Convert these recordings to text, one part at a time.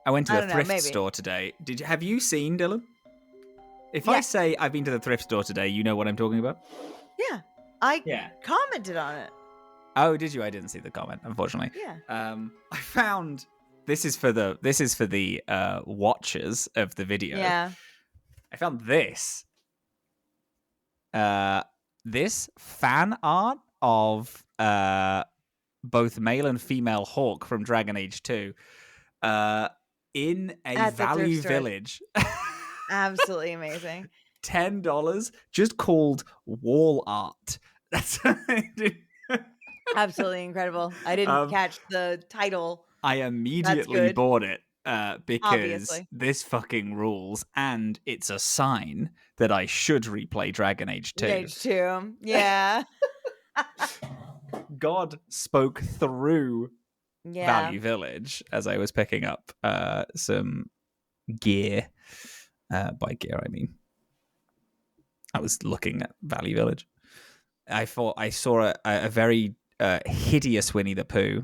I went to I the don't know, thrift maybe. store today. Have you seen, Dillin? If I Yes. say I've been to the thrift store today, you know what I'm talking about? Yeah. I Yeah. commented on it. Oh, did you? I didn't see the comment, unfortunately. Yeah. I found this is for the watchers of the video. Yeah. I found this. This fan art of both male and female Hawk from Dragon Age 2 in a At the thrift value store. village. Absolutely amazing. $10, just called wall art. That's Absolutely incredible. I didn't catch the title. I immediately bought it because Obviously. this fucking rules, and it's a sign that I should replay Dragon Age 2. Age 2. Yeah. God spoke through Yeah. Value Village as I was picking up some gear. By gear, I mean I was looking at Value Village. I thought I saw a very hideous Winnie the Pooh.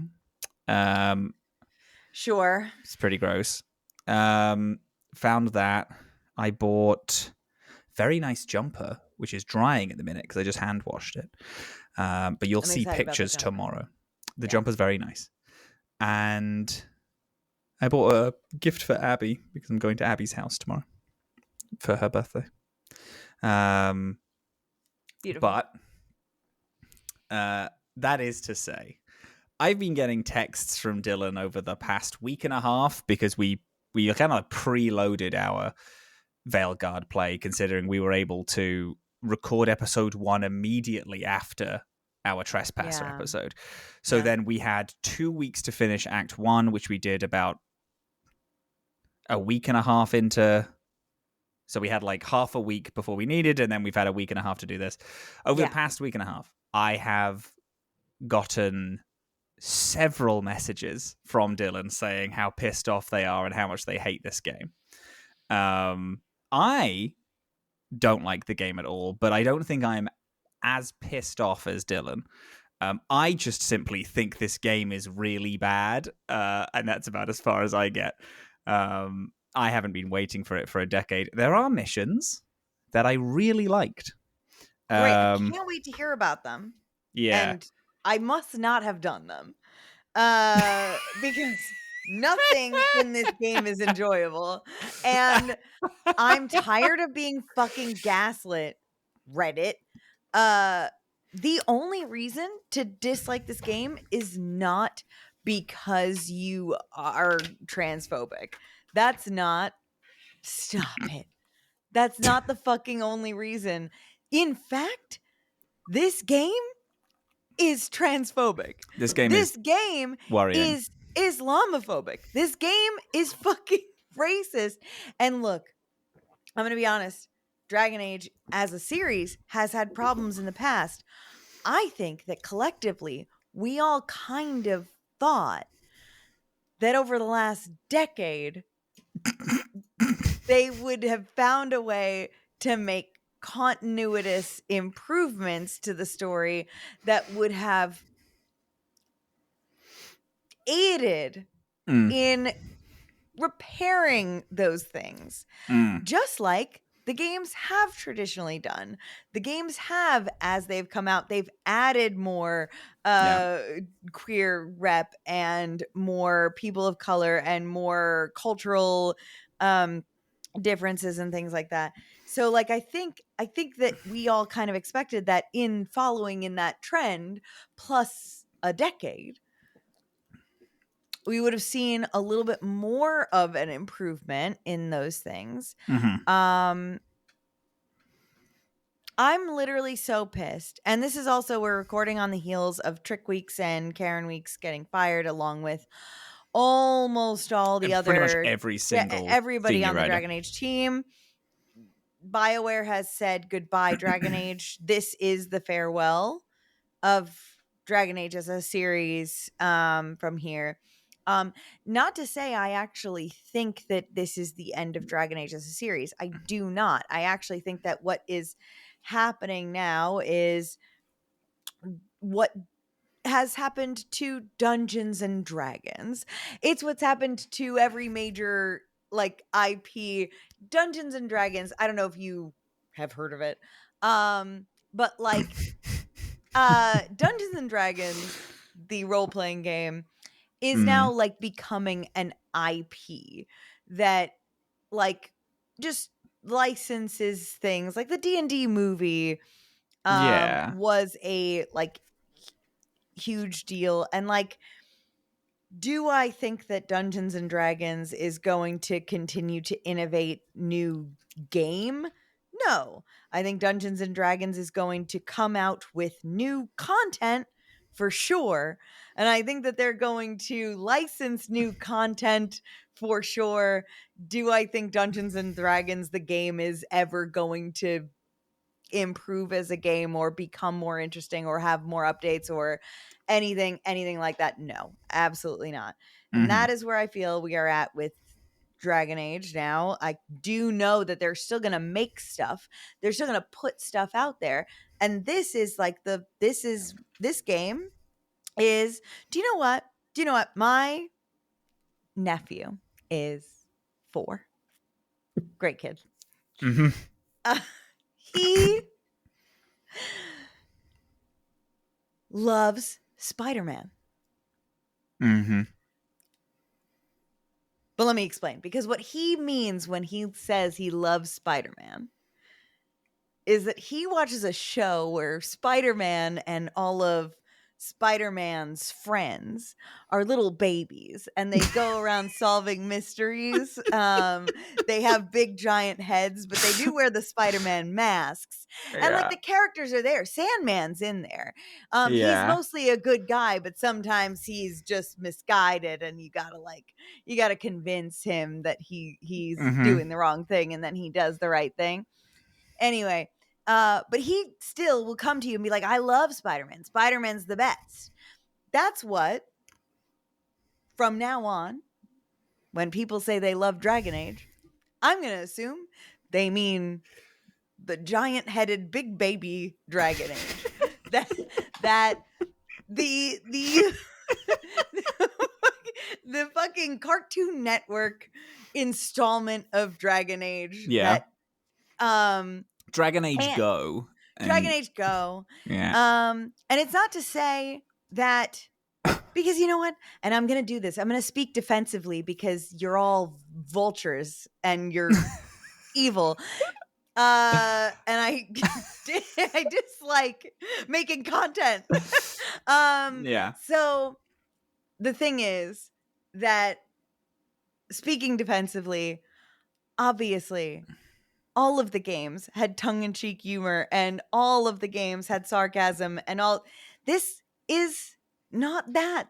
Sure. It's pretty gross. Found that. I bought very nice jumper, which is drying at the minute because I just hand washed it. But you'll see pictures tomorrow. The jumper's very nice. And I bought a gift for Abby because I'm going to Abby's house tomorrow for her birthday. Beautiful. But that is to say, I've been getting texts from Dillin over the past week and a half because we kind of preloaded our Veilguard play, considering we were able to record episode 1 immediately after our Trespasser episode. So then we had 2 weeks to finish Act 1, which we did about a week and a half into. So we had like half a week before we needed, and then we've had a week and a half to do this. Over the past week and a half, I have gotten several messages from Dillin saying how pissed off they are and how much they hate this game. I don't like the game at all, but I don't think I'm as pissed off as Dillin. I just simply think this game is really bad, and that's about as far as I get. I haven't been waiting for it for a decade. There are missions that I really liked. Great. I can't wait to hear about them. Yeah. And I must not have done them. Because nothing in this game is enjoyable. And I'm tired of being fucking gaslit, Reddit. The only reason to dislike this game is not because you are transphobic. That's not. Stop it. That's not the fucking only reason. In fact, this game is transphobic. This game is worrying. Is Islamophobic. This game is fucking racist. And look, I'm going to be honest. Dragon Age as a series has had problems in the past. I think that collectively, we all kind of thought that over the last decade, they would have found a way to make continuous improvements to the story that would have aided in repairing those things. Just like the games have traditionally done. The games have, as they've come out, they've added more queer rep and more people of color and more cultural differences and things like that. So like I think that we all kind of expected that in following in that trend plus a decade, we would have seen a little bit more of an improvement in those things. I'm literally so pissed. And this is also, we're recording on the heels of Trick Weeks and Karen Weeks getting fired, along with almost all the other, pretty much every single everybody on the writer. Dragon Age team. Bioware has said goodbye, Dragon Age. This is the farewell of Dragon Age as a series from here. Not to say I actually think that this is the end of Dragon Age as a series. I do not. I actually think that what is happening now is what has happened to Dungeons and Dragons. It's what's happened to every major like IP. Dungeons and Dragons, I don't know if you have heard of it. But like Dungeons and Dragons, the role-playing game, is now like becoming an IP that like just licenses things. Like the D&D movie Yeah. was a like huge deal, and like, do I think that Dungeons and Dragons is going to continue to innovate new game? No. I think Dungeons and Dragons is going to come out with new content for sure. And I think that they're going to license new content for sure. Do I think Dungeons and Dragons, the game, is ever going to improve as a game or become more interesting or have more updates or anything like that? No, absolutely not. And that is where I feel we are at with Dragon Age now. I do know that they're still going to make stuff. They're still going to put stuff out there. And this is like this game is, do you know what? My nephew is 4. Great kid. He loves Spider-Man. But let me explain, because what he means when he says he loves Spider-Man is that he watches a show where Spider-Man and all of Spider-Man's friends are little babies and they go around solving mysteries. They have big giant heads, but they do wear the Spider-Man masks. And like the characters are there. Sandman's in there. He's mostly a good guy, but sometimes he's just misguided, and you gotta convince him that he's doing the wrong thing, and then he does the right thing. Anyway, but he still will come to you and be like, I love Spider-Man. Spider-Man's the best. That's what, from now on, when people say they love Dragon Age, I'm going to assume they mean the giant-headed big baby Dragon Age. that the the fucking Cartoon Network installment of Dragon Age. Yeah. That, Dragon Age Go. Dragon Age Go. Yeah. And it's not to say that, because you know what? And I'm going to do this. I'm going to speak defensively because you're all vultures and you're evil. And I dislike making content. Yeah. So the thing is that, speaking defensively, obviously, all of the games had tongue-in-cheek humor, and all of the games had sarcasm, and all. This is not that.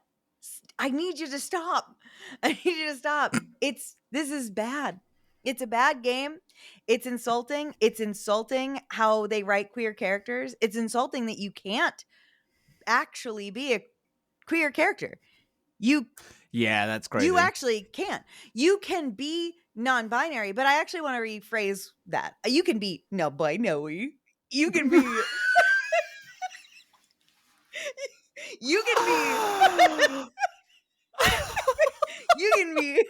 I need you to stop. This is bad. It's a bad game. It's insulting. It's insulting how they write queer characters. It's insulting that you can't actually be a queer character. Yeah, that's crazy. You actually can't. You can be non-binary, but I actually want to rephrase that. You can be no boy, no we. You can be. You can be. You can be.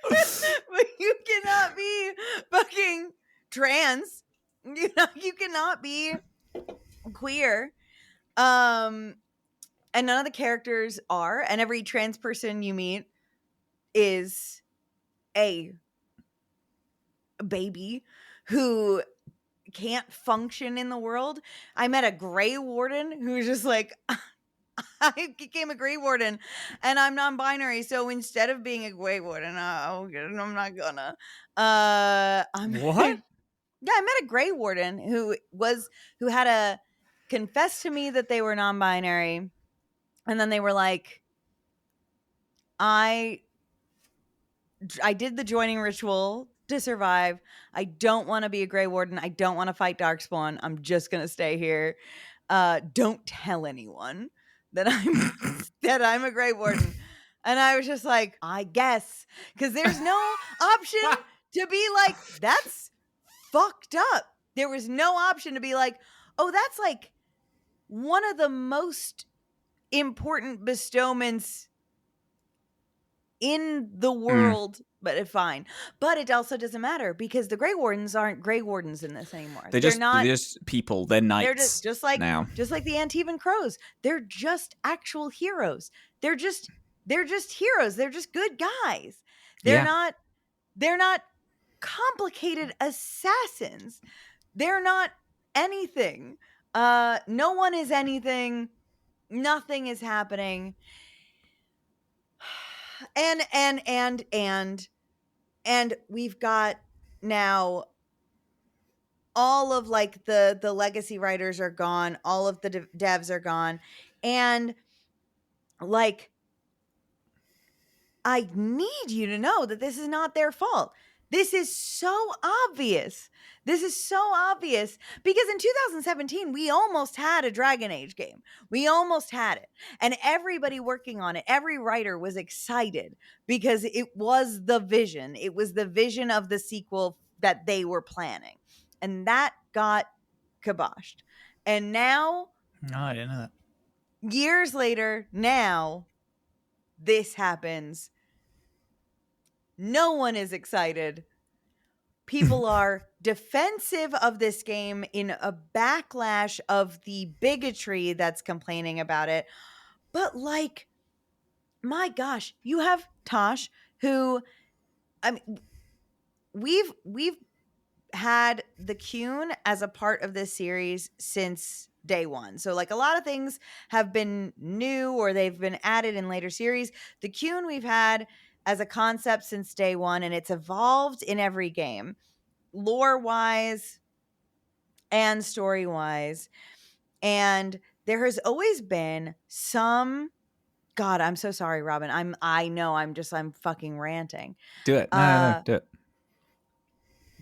But you cannot be fucking trans. You cannot be queer. And none of the characters are, and every trans person you meet is a baby who can't function in the world. I met a Grey Warden who was just like, I became a Grey Warden and I'm non-binary, so instead of being a Grey Warden, I'm not gonna. What? Yeah, I met a Grey Warden who had to confess to me that they were non-binary, and then they were like, I did the joining ritual to survive. I don't want to be a Grey Warden. I don't want to fight Darkspawn. I'm just gonna stay here. Don't tell anyone that I'm a Grey Warden. And I was just like, I guess, because there's no option to be like, that's fucked up. There was no option to be like, oh, that's like one of the most important bestowments in the world, but fine. But it also doesn't matter because the Grey Wardens aren't Grey Wardens in this anymore. They're just people. They're knights. They're just like now. the Antivan Crows. They're just actual heroes. They're just heroes. They're just good guys. They're not complicated assassins. They're not anything. No one is anything. Nothing is happening. And we've got now all of like the legacy writers are gone, all of the devs are gone, and like I need you to know that this is not their fault. This is so obvious. This is so obvious because in 2017, we almost had a Dragon Age game. We almost had it. And everybody working on it, every writer was excited because it was the vision. It was the vision of the sequel that they were planning. And that got kiboshed. And now, No, I didn't know that. years later, now, this happens. No one is excited. People are defensive of this game in a backlash of the bigotry that's complaining about it. But like, my gosh, you have Tosh, who, I mean, we've had the Qun as a part of this series since day one. So like a lot of things have been new or they've been added in later series. The Qun we've had as a concept since day one, and it's evolved in every game, lore-wise and story-wise. And there has always been some... God, I'm so sorry, Robin. I know I'm fucking ranting. Do it. No, do it.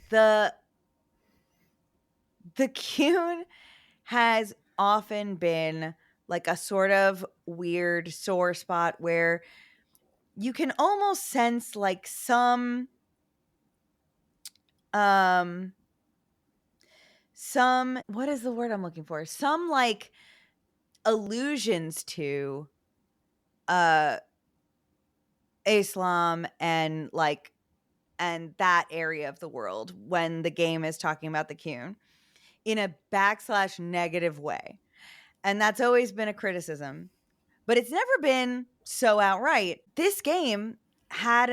The Qun has often been like a sort of weird sore spot where you can almost sense like some what is the word I'm looking for? Some like allusions to Islam and that area of the world when the game is talking about the Qun in a / negative way. And that's always been a criticism. But it's never been so outright. This game had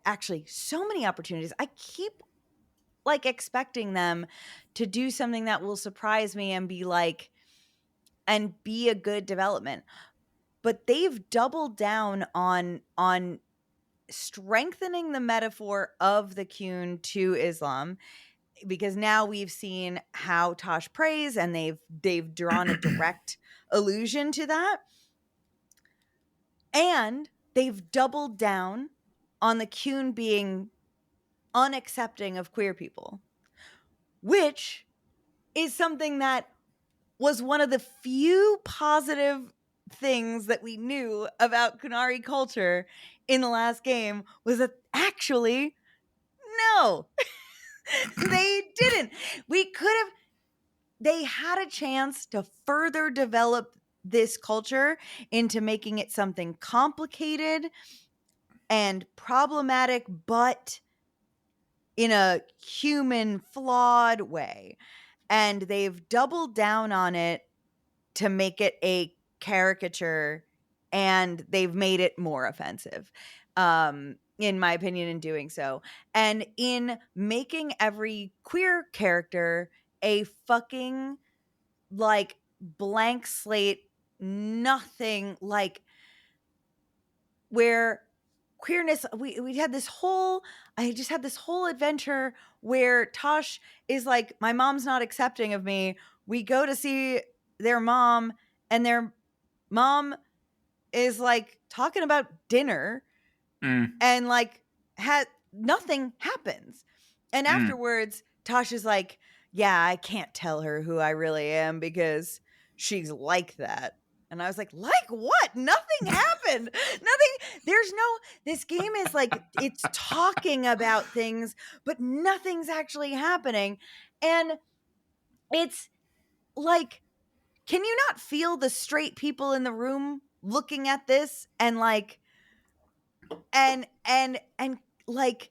actually so many opportunities. I keep like expecting them to do something that will surprise me and be a good development. But they've doubled down on strengthening the metaphor of the Qun to Islam, because now we've seen how Tosh prays and they've drawn a direct allusion to that. And they've doubled down on the Qun being unaccepting of queer people, which is something that was one of the few positive things that we knew about Qunari culture in the last game, was that actually, no, they didn't. They had a chance to further develop this culture into making it something complicated and problematic, but in a human, flawed way. And they've doubled down on it to make it a caricature, and they've made it more offensive, in my opinion, in doing so. And in making every queer character a fucking like blank slate, nothing, like where queerness, we had this whole, I just had this whole adventure where Tosh is like, my mom's not accepting of me. We go to see their mom, and their mom is like talking about dinner, and like nothing happens. And afterwards, Tosh is like, yeah, I can't tell her who I really am because she's like that. And I was like what? Nothing happened. Nothing. This game is like, it's talking about things, but nothing's actually happening. And it's like, can you not feel the straight people in the room looking at this and like, and like,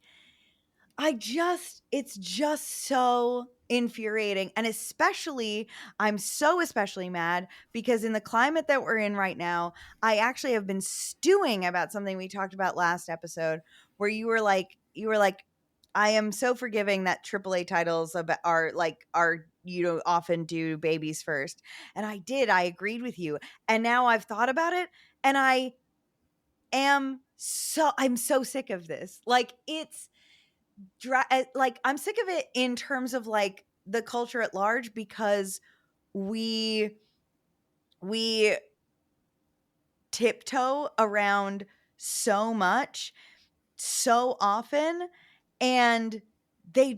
it's just so infuriating. And especially, I'm so especially mad because in the climate that we're in right now, I actually have been stewing about something we talked about last episode where you were like, I am so forgiving that AAA titles are often do babies first. And I agreed with you. And now I've thought about it and I'm so sick of this. Like I'm sick of it in terms of like the culture at large because we tiptoe around so much so often, and the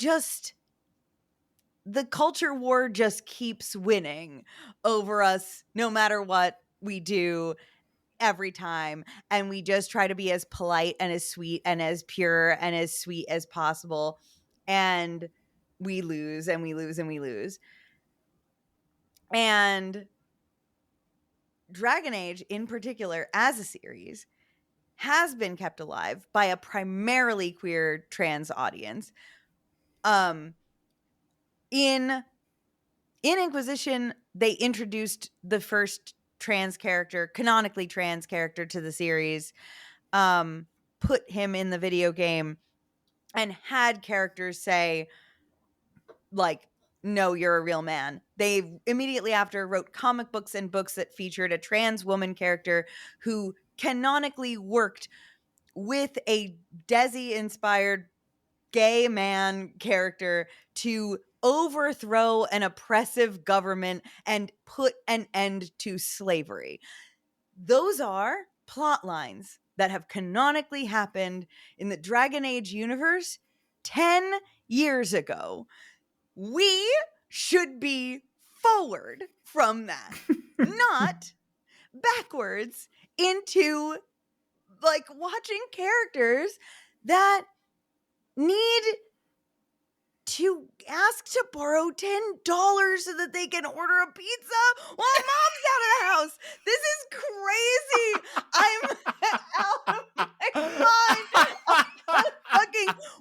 culture war just keeps winning over us no matter what we do every time, and we just try to be as polite and as sweet and as pure and as sweet as possible, and we lose and we lose and we lose. And Dragon Age in particular as a series has been kept alive by a primarily queer trans audience. In Inquisition, they introduced the first canonically trans character to the series, put him in the video game, and had characters say, like, no, you're a real man. They immediately after wrote comic books and books that featured a trans woman character who canonically worked with a Desi-inspired gay man character to overthrow an oppressive government and put an end to slavery. Those are plot lines that have canonically happened in the Dragon Age universe 10 years ago. We should be forward from that, not backwards into like watching characters that need to ask to borrow $10 so that they can order a pizza while mom's out of the house. This is crazy. I'm out of my mind.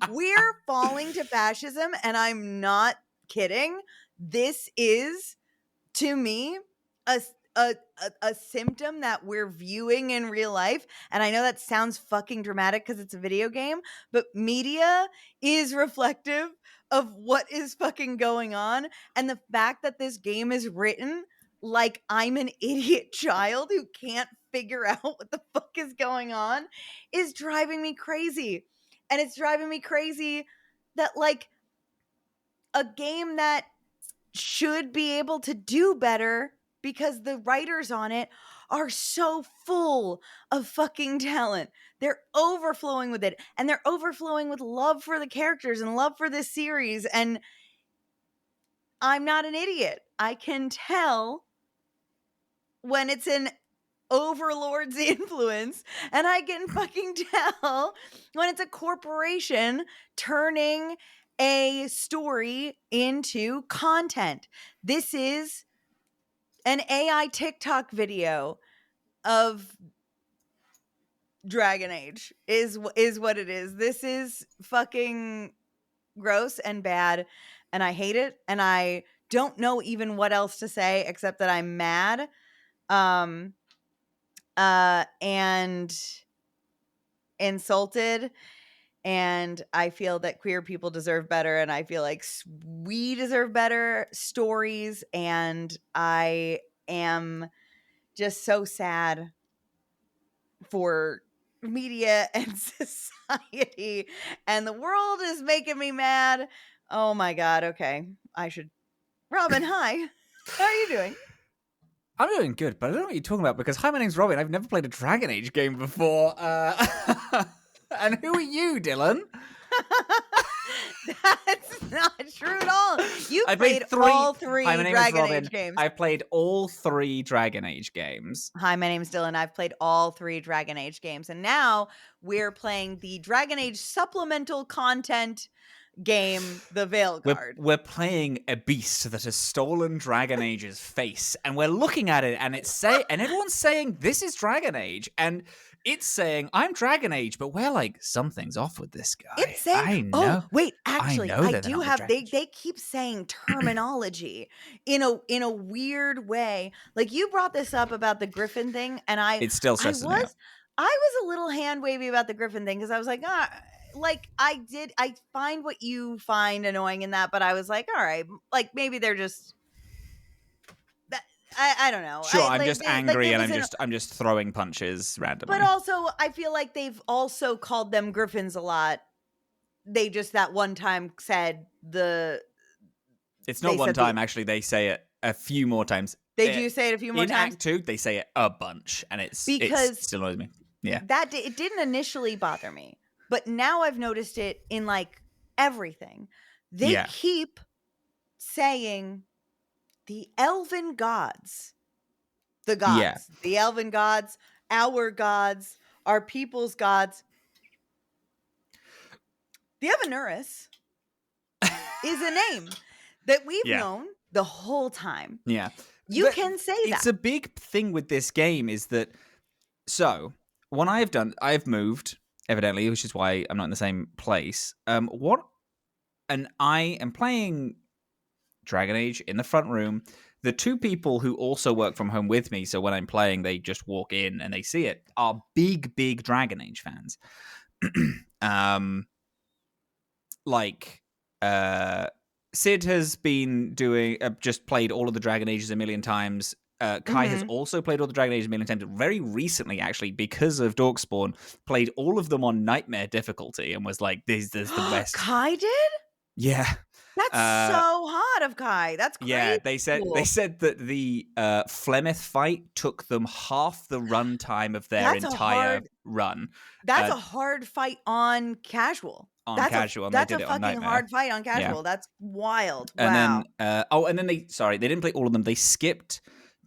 We're falling to fascism, and I'm not kidding. This is, to me, a symptom that we're viewing in real life. And I know that sounds fucking dramatic because it's a video game, but media is reflective of what is fucking going on. And the fact that this game is written like I'm an idiot child who can't figure out what the fuck is going on is driving me crazy. And it's driving me crazy that like a game that should be able to do better because the writers on it are so full of fucking talent. They're overflowing with it, and they're overflowing with love for the characters and love for this series. And I'm not an idiot. I can tell when it's an overlord's influence, and I can fucking tell when it's a corporation turning a story into content. This is an AI TikTok video of Dragon Age is what it is. This is fucking gross and bad, and I hate it, and I don't know even what else to say except that I'm mad. And insulted, and I feel that queer people deserve better, and I feel like we deserve better stories, and I am just so sad for media and society, and the world is making me mad. Oh my god, okay. Robin, hi. How are you doing? I'm doing good, but I don't know what you're talking about because, hi, my name's Robin. I've never played a Dragon Age game before. And who are you, Dillin? That's not true at all. I played all three Dragon Age games. I've played all 3 Dragon Age games. Hi, my name's Dillin. I've played all 3 Dragon Age games. And now we're playing the Dragon Age supplemental content game, the Veilguard. We're playing a beast that has stolen Dragon Age's face, and we're looking at it, and and everyone's saying this is Dragon Age, and it's saying I'm Dragon Age, but we're like, something's off with this guy. It's saying, I know. oh wait, actually, I do have. They keep saying terminology in a weird way. Like you brought this up about the Griffin thing, and it's still stressing me out. I was a little hand wavy about the Griffin thing because I was like, like I find what you find annoying in that, but I was like, all right, like maybe they're just. I don't know. Sure, I'm just angry and I'm just throwing punches randomly. But also, I feel like they've also called them Griffins a lot. They just that one time said the. It's not one time, actually. They say it a few more times. They do say it a few more times? In Act 2, they say it a bunch, and it still annoys me. Yeah. It didn't initially bother me, but now I've noticed it in, like, everything. They keep saying the elven gods. The gods. The elven gods, our people's gods. The Evanuris is a name that we've known the whole time. Yeah. You can say that. It's a big thing with this game is that, so, what I've moved, evidently, which is why I'm not in the same place. And I am playing Dragon Age in the front room. The two people who also work from home with me, so when I'm playing, they just walk in and they see it, are big, big Dragon Age fans. Sid has been doing, just played all of the Dragon Ages a million times. Kai has also played all the Dragon Ages a million times. Very recently, actually, because of Dorkspawn, played all of them on Nightmare difficulty and was like, this is the best. Kai did? Yeah. That's so hot of Kai. That's crazy. Yeah, they said that the Flemeth fight took them half the run time of their entire run. That's a hard fight on casual. That's a fucking hard fight on casual. Yeah. That's wild. And then they didn't play all of them. They skipped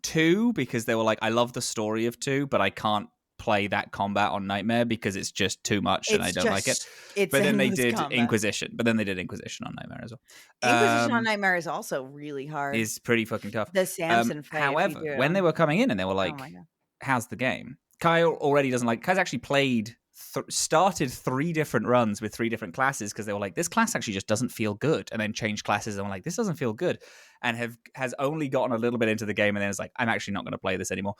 2 because they were like, I love the story of 2, but I can't play that combat on Nightmare because it's just too much and I don't like it. But then they did Inquisition. But then they did Inquisition on Nightmare as well. Inquisition on Nightmare is also really hard. It's pretty fucking tough. The Samson fight. However, when they were coming in and they were like, how's the game? Kyle already doesn't like. Kai's actually played, started 3 different runs with 3 different classes because they were like, this class actually just doesn't feel good, and then changed classes and were like, this doesn't feel good, and has only gotten a little bit into the game and then is like, I'm actually not going to play this anymore.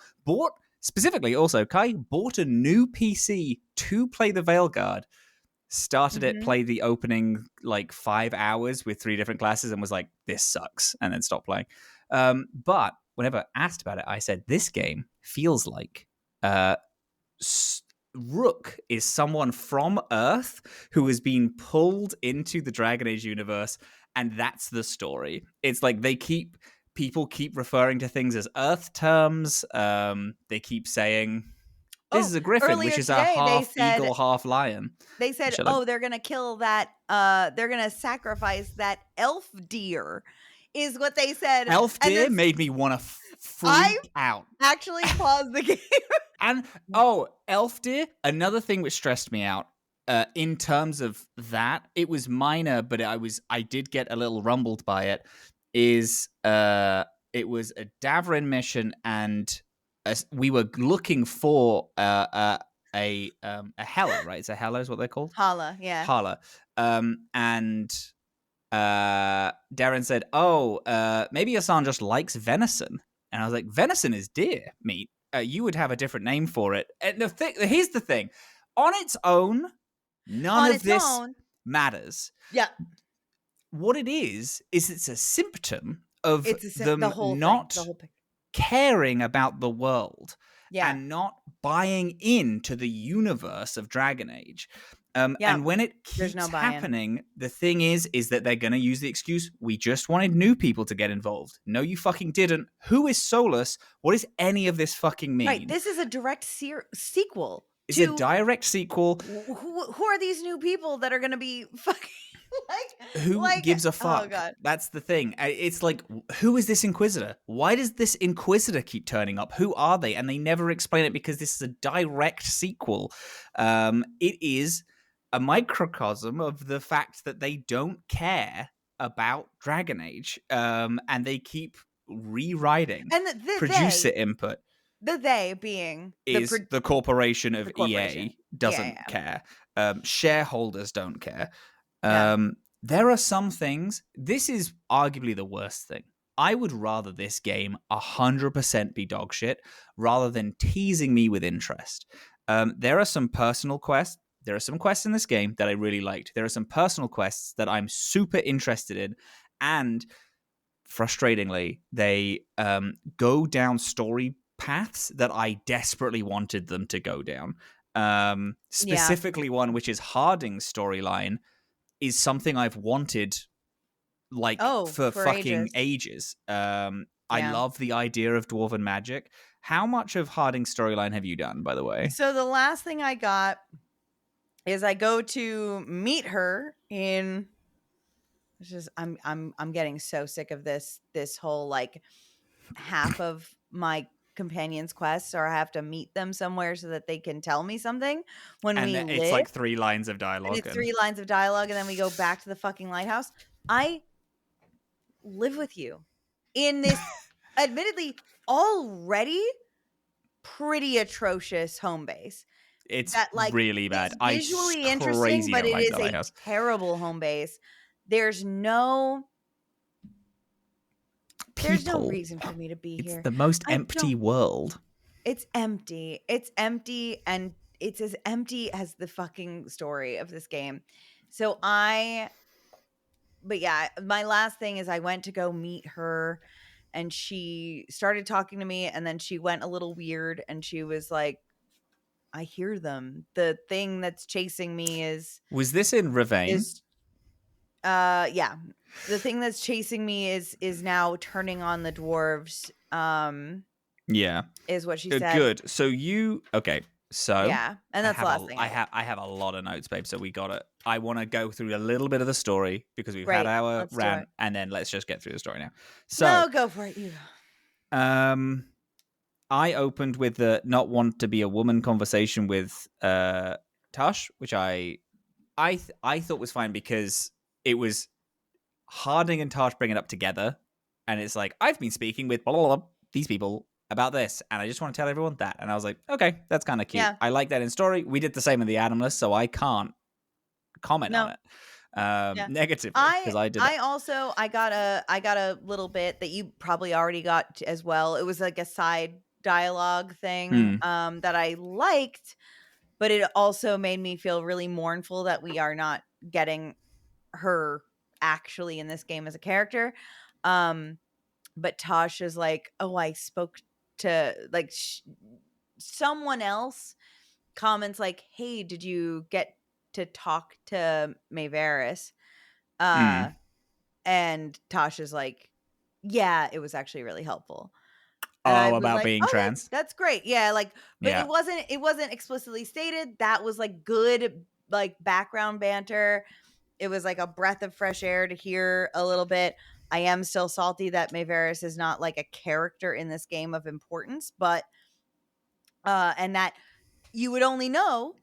Specifically, also, Kai bought a new PC to play the Veilguard. Started it, played the opening 5 hours with 3 different classes, and was like, "This sucks," and then stopped playing. But whenever asked about it, I said, "This game feels like Rook is someone from Earth who has been pulled into the Dragon Age universe, and that's the story." It's like people keep referring to things as Earth terms. They keep saying, this is a griffin, which is a half eagle, half lion. They said, they're going to kill that. They're going to sacrifice that elf deer, is what they said. Elf deer made me want to freak out. Actually paused the game. And, elf deer, another thing which stressed me out. In terms of that, it was minor, but I did get a little rumbled by it. It was a Davrin mission, and we were looking for a Hela, right? It's a Hela is what they're called? Hala, yeah. Hala. And Darren said, maybe Hassan just likes venison. And I was like, venison is deer meat. You would have a different name for it. And here's the thing. On its own, none of this matters. Yeah. What it is it's a symptom of them not caring about the world and not buying into the universe of Dragon Age. And when it keeps happening, the thing is that they're going to use the excuse, we just wanted new people to get involved. No, you fucking didn't. Who is Solus? What does any of this fucking mean? Right, this is a direct sequel. It's a direct sequel. Who are these new people that are going to be fucking... Who gives a fuck? Oh, God. That's the thing. It's like, who is this Inquisitor? Why does this Inquisitor keep turning up? Who are they? And they never explain it because this is a direct sequel. It is a microcosm of the fact that they don't care about Dragon Age, and they keep rewriting And producer input. they being Is the corporation of the corporation. EA doesn't care. Shareholders don't care. Yeah. There are some things. This is arguably the worst thing. I would rather this game 100% be dog shit rather than teasing me with interest. There are some personal quests. There are some quests in this game that I really liked. There are some personal quests that I'm super interested in. And frustratingly, they go down story paths that I desperately wanted them to go down. Specifically, one which is Harding's storyline is something I've wanted for fucking ages. I love the idea of dwarven magic. How much of Harding's storyline have you done, by the way? So the last thing I got is I go to meet her in. It's just I'm getting so sick of this whole like half of my companions' quests, or I have to meet them somewhere so that they can tell me something. It's like 3 lines of dialogue. And it's 3 lines of dialogue, and then we go back to the fucking lighthouse. I live with you in this admittedly already pretty atrocious home base. It's that, like, really bad. It's visually interesting, but it is a terrible home base. There's no reason for me to be here. It's the most empty world. It's empty. It's empty, and it's as empty as the fucking story of this game. So but yeah, my last thing is I went to go meet her, and she started talking to me, and then she went a little weird, and she was like, I hear them. The thing that's chasing me is... Was this in Ravane? Yeah. The thing that's chasing me is now turning on the dwarves. Yeah. Is what she said. Good. So okay. So yeah, and that's the last thing. I have a lot of notes, babe. So I want to go through a little bit of the story because we've had our rant, and then let's just get through the story now. So no, go for it. You go. I opened with the not want to be a woman conversation with Tosh, which I thought was fine because it was Harding and Tosh bringing it up together, and it's like I've been speaking with blah, blah, blah, these people about this, and I just want to tell everyone that. And I was like, okay, that's kind of cute. Yeah. I like that in story. We did the same in the Adam list, so I can't comment on it negatively because I did. I got a little bit that you probably already got as well. It was like a side dialogue thing that I liked, but it also made me feel really mournful that we are not getting her actually in this game as a character. But Tosh is like, oh, I spoke to like someone else comments like, hey, did you get to talk to Mayveris? And Tosh is like, yeah, it was actually really helpful. And about being trans. That's great. Yeah, like, but it wasn't explicitly stated. That was like good, like background banter. It was like a breath of fresh air to hear a little bit. I am still salty that Mayveris is not like a character in this game of importance, but and that you would only know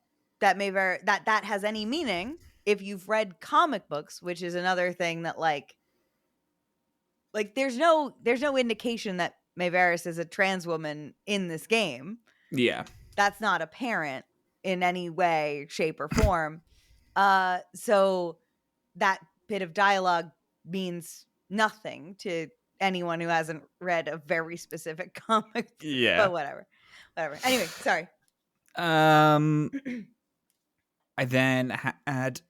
that Mayveris that has any meaning if you've read comic books, which is another thing that like there's no indication that Mayveris is a trans woman in this game. Yeah. That's not apparent in any way, shape, or form. So that bit of dialogue means nothing to anyone who hasn't read a very specific comic. Yeah. But whatever. Anyway, sorry. I then had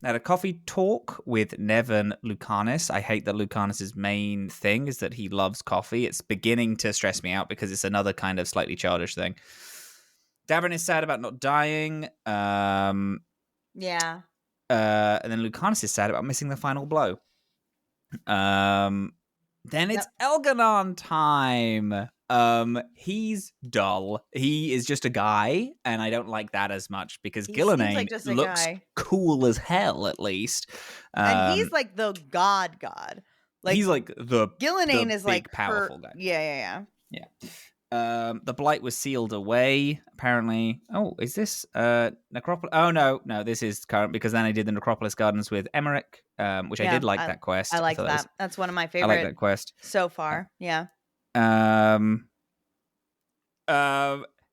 a coffee talk with Nevin Lucanis. I hate that Lucanis' main thing is that he loves coffee. It's beginning to stress me out because it's another kind of slightly childish thing. Davin is sad about not dying. Yeah. And then Lucanis is sad about missing the final blow. Then it's Elganon time. He's dull. He is just a guy, and I don't like that as much because Gillenane looks cool as hell, at least. And he's like the god. Like he's like the Gillenane is big, like powerful guy. Yeah. The blight was sealed away, apparently. Oh, is this Necropolis? Oh, no, this is current because then I did the Necropolis Gardens with Emmerich, which I did like that quest. I like thought that. That's one of my I favorite like that quest. so far. Yeah.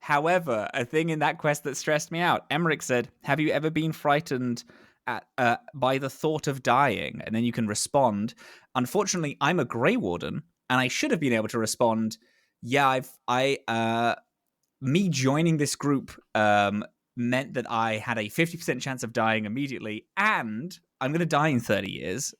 However, a thing in that quest that stressed me out, Emmerich said, have you ever been frightened by the thought of dying? And then you can respond. Unfortunately, I'm a Grey Warden, and I should have been able to respond, yeah, me joining this group meant that I had a 50% chance of dying immediately, and I'm going to die in 30 years.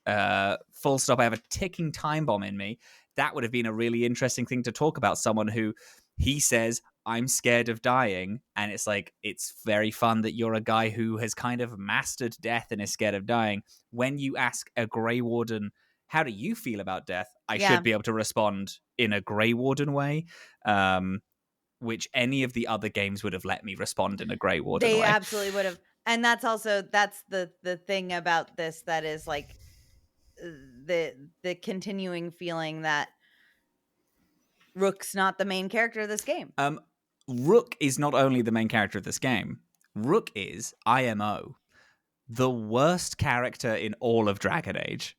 Full stop. I have a ticking time bomb in me. That would have been a really interesting thing to talk about. Someone who, he says, I'm scared of dying, and it's like, it's very fun that you're a guy who has kind of mastered death and is scared of dying. When you ask a Grey Warden, how do you feel about death? I should be able to respond in a Grey Warden way. Which any of the other games would have let me respond in a Grey Warden way. They absolutely would have. And that's the thing about this that is like the continuing feeling that Rook's not the main character of this game. Rook is not only the main character of this game. Rook is IMO, the worst character in all of Dragon Age.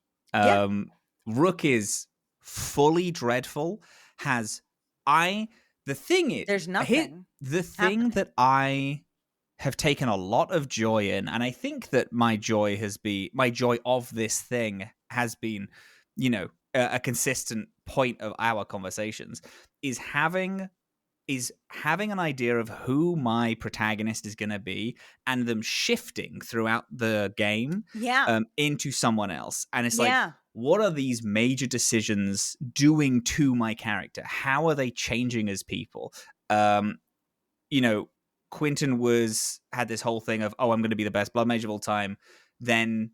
Rook is fully dreadful. The thing is, there's nothing. The thing that I have taken a lot of joy in, and I think that my joy of this thing has been, a consistent point of our conversations, is having an idea of who my protagonist is going to be, and them shifting throughout the game, into someone else, and it's like, what are these major decisions doing to my character? How are they changing as people? Quentin had this whole thing of, I'm going to be the best blood mage of all time. Then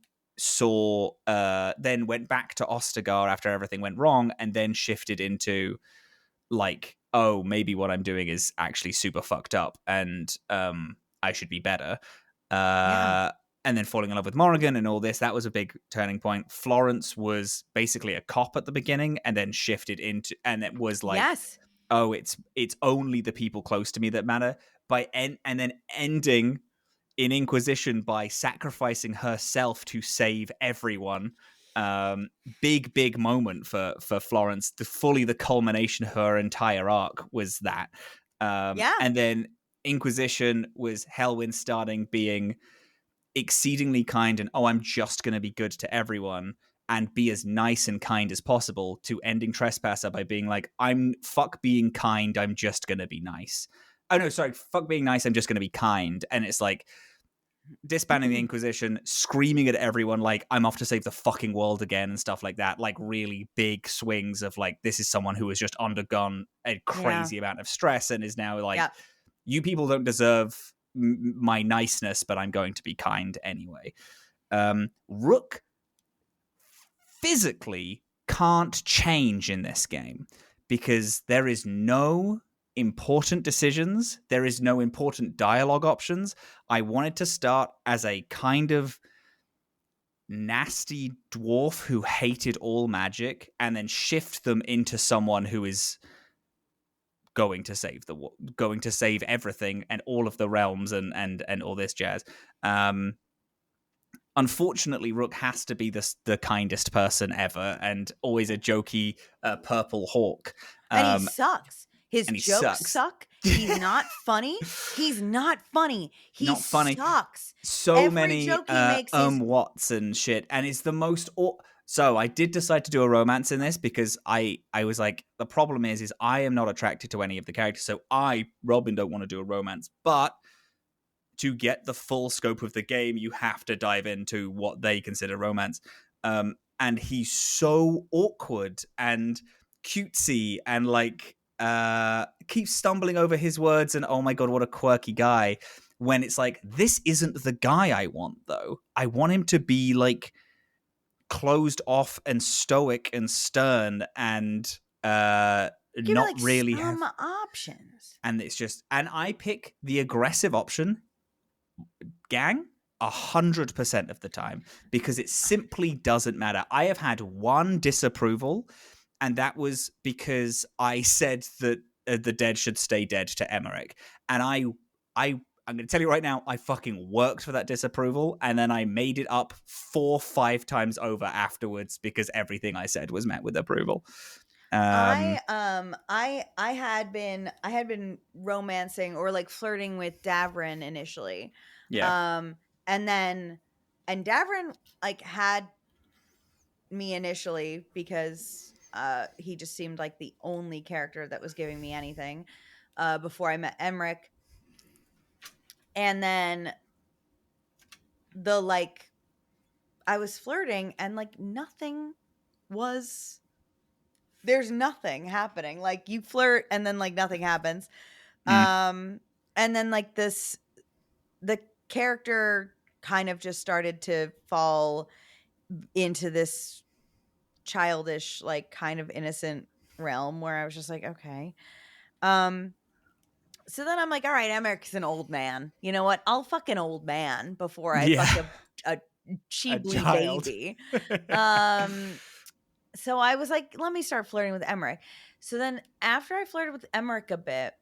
went back to Ostagar after everything went wrong, and then shifted into like, maybe what I'm doing is actually super fucked up, and I should be better. And then falling in love with Morrigan and all this, that was a big turning point. Florence was basically a cop at the beginning, and then shifted into, and it was like, it's only the people close to me that matter. And then ending in Inquisition by sacrificing herself to save everyone. Big moment for Florence. The culmination of her entire arc was that. And then Inquisition was Helwyn starting being exceedingly kind and I'm just going to be good to everyone and be as nice and kind as possible, to ending Trespasser by being like, fuck being kind, I'm just going to be nice. Oh no, sorry, fuck being nice, I'm just going to be kind. And it's like disbanding the Inquisition, screaming at everyone like, I'm off to save the fucking world again and stuff like that. Like really big swings of like, this is someone who has just undergone a crazy amount of stress and is now like, you people don't deserve my niceness, but I'm going to be kind anyway. Rook physically can't change in this game because there is no important decisions. There is no important dialogue options. I wanted to start as a kind of nasty dwarf who hated all magic and then shift them into someone who is going to save everything and all of the realms and all this jazz. Unfortunately, Rook has to be the kindest person ever and always a jokey purple hawk. And he sucks. His jokes suck. He's not funny. He's not funny. He not funny. Sucks. So Every many joke he makes what's and shit. And it's the most... So I did decide to do a romance in this because I was like, the problem is I am not attracted to any of the characters. So Robin, don't want to do a romance. But to get the full scope of the game, you have to dive into what they consider romance. And he's so awkward and cutesy and like keeps stumbling over his words and oh my god, what a quirky guy. When it's like, this isn't the guy I want though. I want him to be like closed off and stoic and stern and not like really some options. And it's just, and I pick the aggressive option, gang, 100% of the time because it simply doesn't matter. I have had one disapproval, and that was because I said that the dead should stay dead to Emmerich. And I'm going to tell you right now, I fucking worked for that disapproval, and then I made it up 4-5 times over afterwards because everything I said was met with approval. I had been romancing or like flirting with Davrin initially. Yeah. And Davrin like had me initially because he just seemed like the only character that was giving me anything before I met Emmerich. And then I was flirting and like there's nothing happening. Like you flirt and then like nothing happens. And then like the character kind of just started to fall into this childish, like kind of innocent realm where I was just like, okay. So then I'm like, all right, Emmerich's an old man. You know what? I'll fuck an old man before I fuck a cheaply baby. So I was like, let me start flirting with Emmerich. So then after I flirted with Emmerich a bit,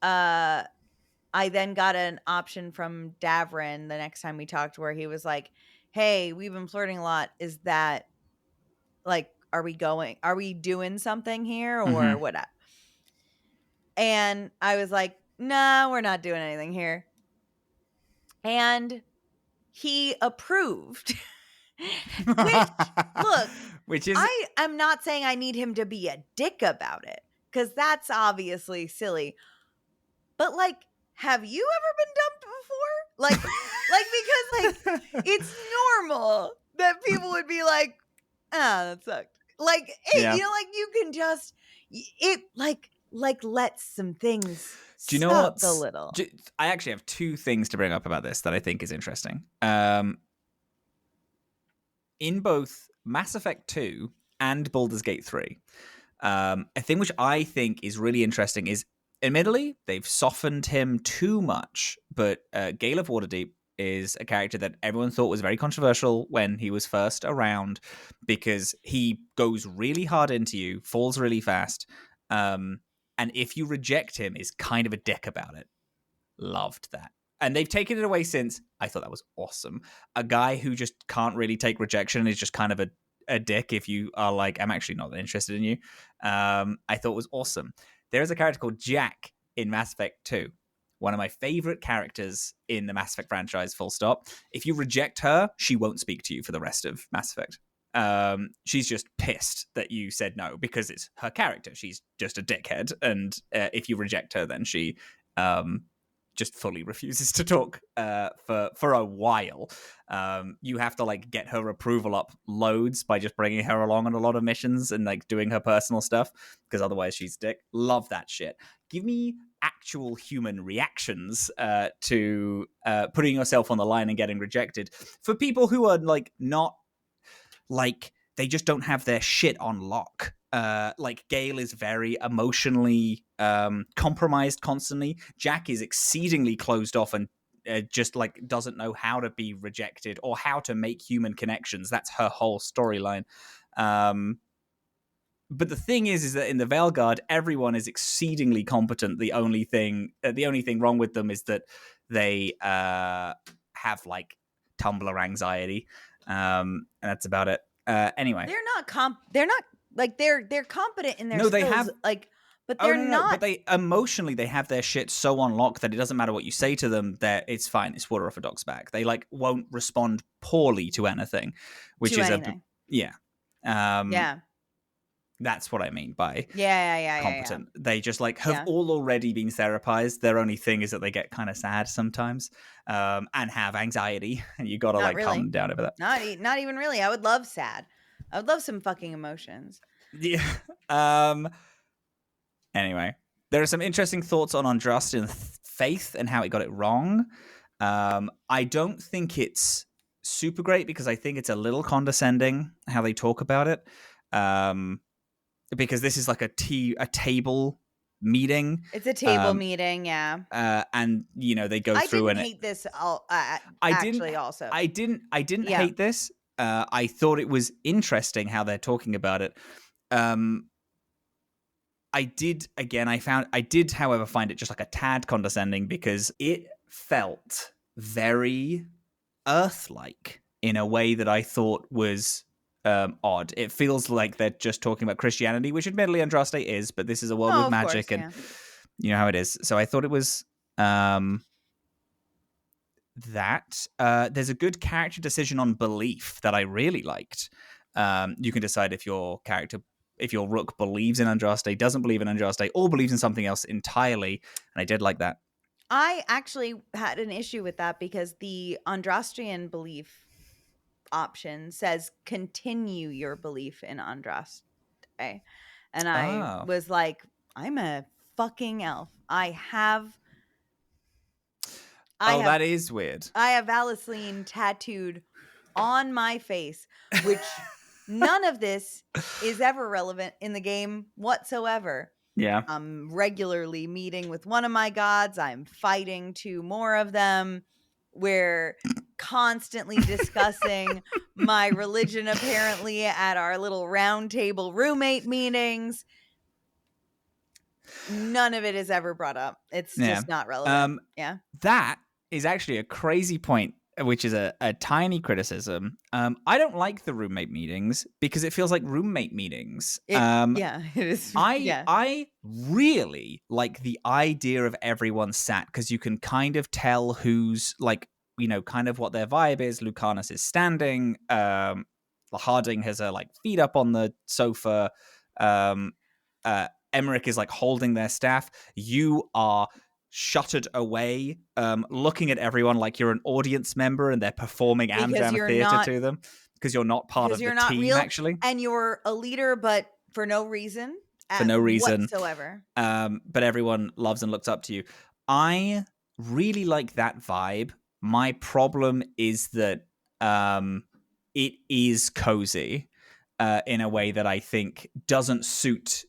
I then got an option from Davrin the next time we talked where he was like, hey, we've been flirting a lot. Is that like, are we doing something here or what? And I was like, nah, we're not doing anything here. And he approved. Which is I am not saying I need him to be a dick about it, because that's obviously silly. But like, have you ever been dumped before? Like because it's normal that people would be like, that sucked. Like, hey, you know, like you can just let some things. Do you know what? A little. I actually have 2 things to bring up about this that I think is interesting. In both Mass Effect 2 and Baldur's Gate 3, a thing which I think is really interesting is, admittedly, they've softened him too much, but Gale of Waterdeep is a character that everyone thought was very controversial when he was first around because he goes really hard into you, falls really fast, and if you reject him, is kind of a dick about it. Loved that. And they've taken it away since. I thought that was awesome. A guy who just can't really take rejection is just kind of a dick if you are like, I'm actually not that interested in you. I thought it was awesome. There is a character called Jack in Mass Effect 2. One of my favorite characters in the Mass Effect franchise, full stop. If you reject her, she won't speak to you for the rest of Mass Effect. She's just pissed that you said no because it's her character. She's just a dickhead. And if you reject her, then she just fully refuses to talk for a while. You have to like get her approval up loads by just bringing her along on a lot of missions and like doing her personal stuff, because otherwise she's a dick. Love that shit. Give me actual human reactions to putting yourself on the line and getting rejected. For people who are like not like, they just don't have their shit on lock. Like Gale is very emotionally compromised constantly. Jack is exceedingly closed off and just like doesn't know how to be rejected or how to make human connections. That's her whole storyline. But the thing is that in the Veilguard, everyone is exceedingly competent. The only thing wrong with them is that they have like Tumblr anxiety, and that's about it. Anyway, they're not like they're competent in their skills. They have like, but they're not. But they emotionally they have their shit so on lock that it doesn't matter what you say to them. That it's fine. It's water off a duck's back. They like won't respond poorly to anything, which is yeah. That's what I mean by competent. Yeah. They just like have all already been therapized. Their only thing is that they get kind of sad sometimes, and have anxiety, and you gotta calm down over that. Not even really. I would love sad. I would love some fucking emotions. Yeah. Anyway, there are some interesting thoughts on Andraste and Faith and how it got it wrong. I don't think it's super great because I think it's a little condescending how they talk about it. Because this is like a table meeting. It's a table meeting, yeah. And they go through. I didn't hate this. I didn't hate this. I thought it was interesting how they're talking about it. I did however find it just like a tad condescending because it felt very Earth-like in a way that I thought was odd. It feels like they're just talking about Christianity, which admittedly Andraste is, but this is a world with magic, and you know how it is. So I thought it was that. There's a good character decision on belief that I really liked. You can decide if your rook believes in Andraste, doesn't believe in Andraste, or believes in something else entirely, and I did like that. I actually had an issue with that because the Andrastian belief option says continue your belief in Andraste. And I was like, I'm a fucking elf. That is weird. I have Valicine tattooed on my face, which none of this is ever relevant in the game whatsoever. Yeah. I'm regularly meeting with one of my gods. I'm fighting 2 more of them. We're constantly discussing my religion, apparently, at our little round table roommate meetings. None of it is ever brought up. It's just not relevant. That is actually a crazy point, which is a tiny criticism. I don't like the roommate meetings because it feels like roommate meetings. It is. I really like the idea of everyone sat because you can kind of tell who's like, you know, kind of what their vibe is. Lucanus is standing. Harding has her like feet up on the sofa. Emmerich is like holding their staff. You are shuttered away, looking at everyone like you're an audience member and they're performing Amdram theater to them because you're not part of the team, real, actually. And you're a leader, but for no reason. Whatsoever. But everyone loves and looks up to you. I really like that vibe. My problem is that it is cozy in a way that I think doesn't suit.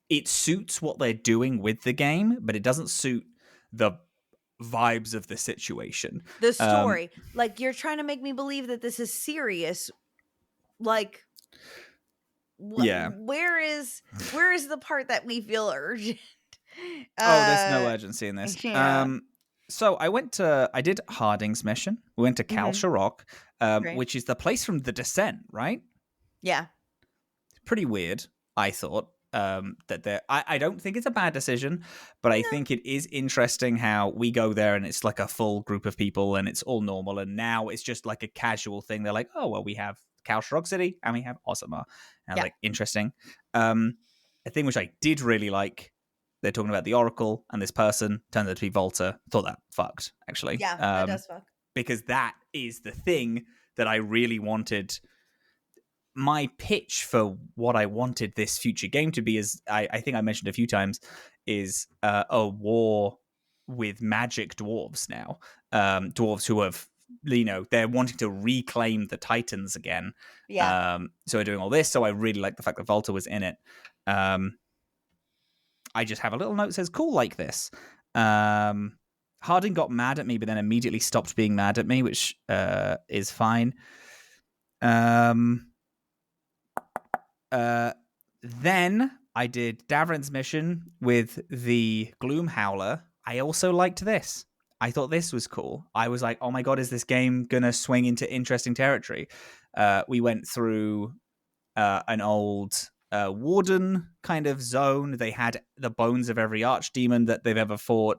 It suits what they're doing with the game, but it doesn't suit the vibes of the situation. The story. Like, you're trying to make me believe that this is serious. Like, where is the part that we feel urgent? There's no urgency in this. Yeah. So I did Harding's mission. We went to Kal Sharok, which is the place from The Descent, right? Yeah. Pretty weird, I thought. I don't think it's a bad decision, but I think it is interesting how we go there and it's like a full group of people and it's all normal, and now it's just like a casual thing. They're like, oh well, we have Kal Sharok City and we have Osama. And I was like, interesting. A thing which I did really like, they're talking about the Oracle and this person turns out to be Volta. Thought that fucked, actually. Yeah, that does fuck. Because that is the thing that I really wanted. My pitch for what I wanted this future game to be is, I think I mentioned a few times, is a war with magic dwarves now. Dwarves who have, you know, they're wanting to reclaim the Titans again. Yeah. So we're doing all this. So I really like the fact that Volta was in it. I just have a little note that says, cool, like this. Harding got mad at me, but then immediately stopped being mad at me, which is fine. Then I did Davrin's mission with the Gloom Howler. I also liked this. I thought this was cool. I was like, oh my god, is this game going to swing into interesting territory? We went through an old warden kind of zone. They had the bones of every archdemon that they've ever fought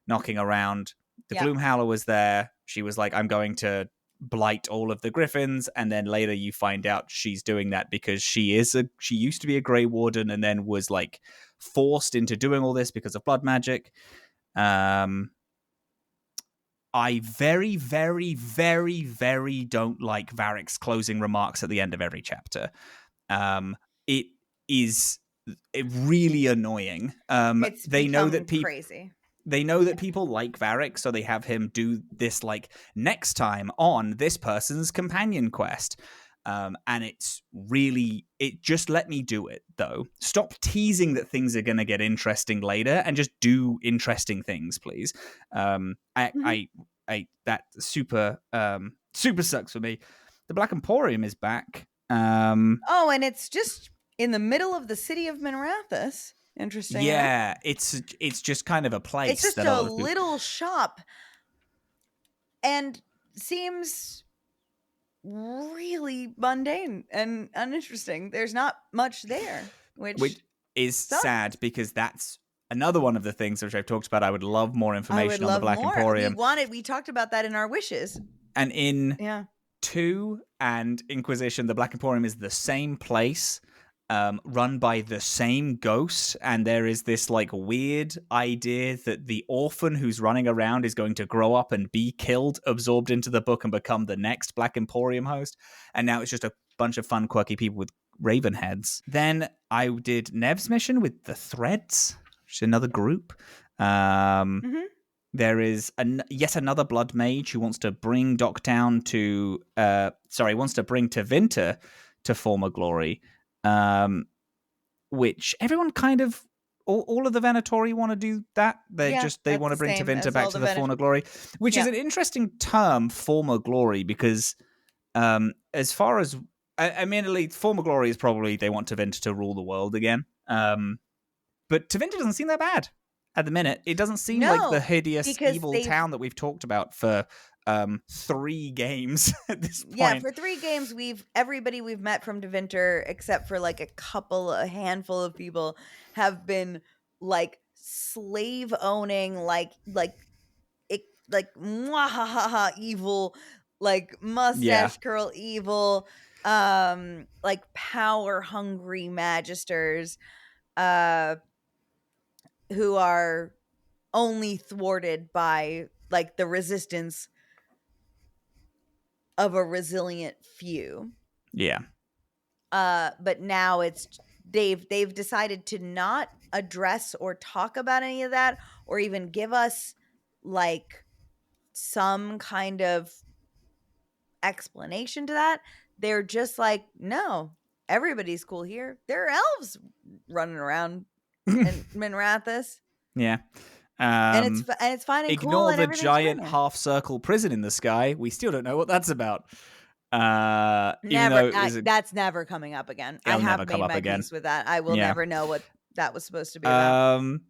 knocking around. The Gloom Howler was there. She was like, I'm going to blight all of the griffins, and then later you find out she's doing that because she used to be a Grey Warden and then was like forced into doing all this because of blood magic. I very, very, very, very don't like Varric's closing remarks at the end of every chapter. It is really annoying. They know that people crazy. They know that people like Varric, so they have him do this, like, next time on this person's companion quest. And it's really... It just let me do it, though. Stop teasing that things are going to get interesting later and just do interesting things, please. That super sucks for me. The Black Emporium is back. And it's in the middle of the city of Minrathous. Interesting. Yeah, it's just kind of a place. It's just that a little shop, and seems really mundane and uninteresting. There's not much there, which is sucks. sad because that's another one of the things which I've talked about. I would love more information on the Black more. Emporium. We talked about that in our wishes. And in Yeah. 2 and Inquisition, the Black Emporium is the same place, run by the same ghost, and there is this like weird idea that the orphan who's running around is going to grow up and be killed, absorbed into the book, and become the next Black Emporium host. And now it's just a bunch of fun, quirky people with raven heads. Then I did Nev's mission with the Threads, which is another group. There is yet another blood mage who wants to bring Docktown to wants to bring Tevinter to former glory, which everyone kind of all of the Venatori want to do that. They want to bring Tevinter back to the former glory, which is an interesting term, former glory, because as far as admittedly, former glory is probably they want Tevinter to rule the world again, but Tevinter doesn't seem that bad. At the minute, it doesn't seem like the hideous, evil town that we've talked about for 3 games at this point. Yeah, for 3 games, everybody we've met from Tevinter, except for like a handful of people, have been like slave owning, like mwahaha evil, like mustache curl evil, like power hungry magisters, who are only thwarted by like the resistance of a resilient few. Yeah. But now they've decided to not address or talk about any of that, or even give us like some kind of explanation to that. They're just like, no, everybody's cool here. There are elves running around in Minrathous. Yeah. And it's fine and cool. Ignore the giant half-circle prison in the sky. We still don't know what that's about. That's never coming up again. I have made my peace with that. I will never know what that was supposed to be about.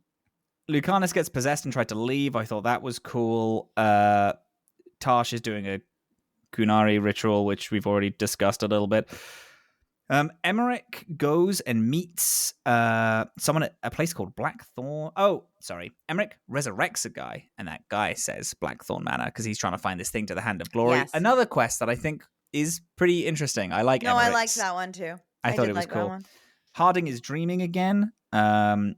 Lucanus gets possessed and tried to leave. I thought that was cool. Tarsh is doing a Kunari ritual, which we've already discussed a little bit. Emmerich goes and meets someone at a place called Blackthorn. Oh, sorry. Emmerich resurrects a guy, and that guy says Blackthorn Manor because he's trying to find this thing to the Hand of Glory. Yes. Another quest that I think is pretty interesting. I like Emmerich's. I liked that one too. I thought it was cool. Harding is dreaming again. And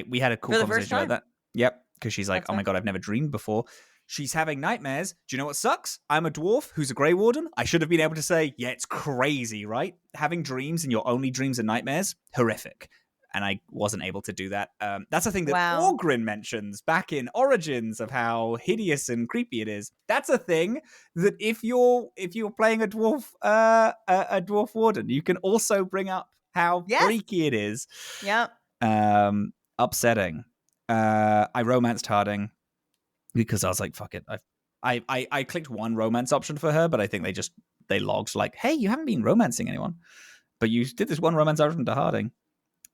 we had a cool conversation about that. Yep, because she's like, oh my God, I've never dreamed before. She's having nightmares. Do you know what sucks? I'm a dwarf who's a Grey Warden. I should have been able to say, yeah, it's crazy, right? Having dreams and your only dreams are nightmares, horrific. And I wasn't able to do that. That's a thing that Orgrin mentions back in Origins of how hideous and creepy it is. That's a thing that if you're playing a dwarf warden, you can also bring up how freaky it is. Yep. Upsetting. I romanced Harding. Because I was like, fuck it. I clicked one romance option for her, but I think they logged like, hey, you haven't been romancing anyone. But you did this one romance option to Harding.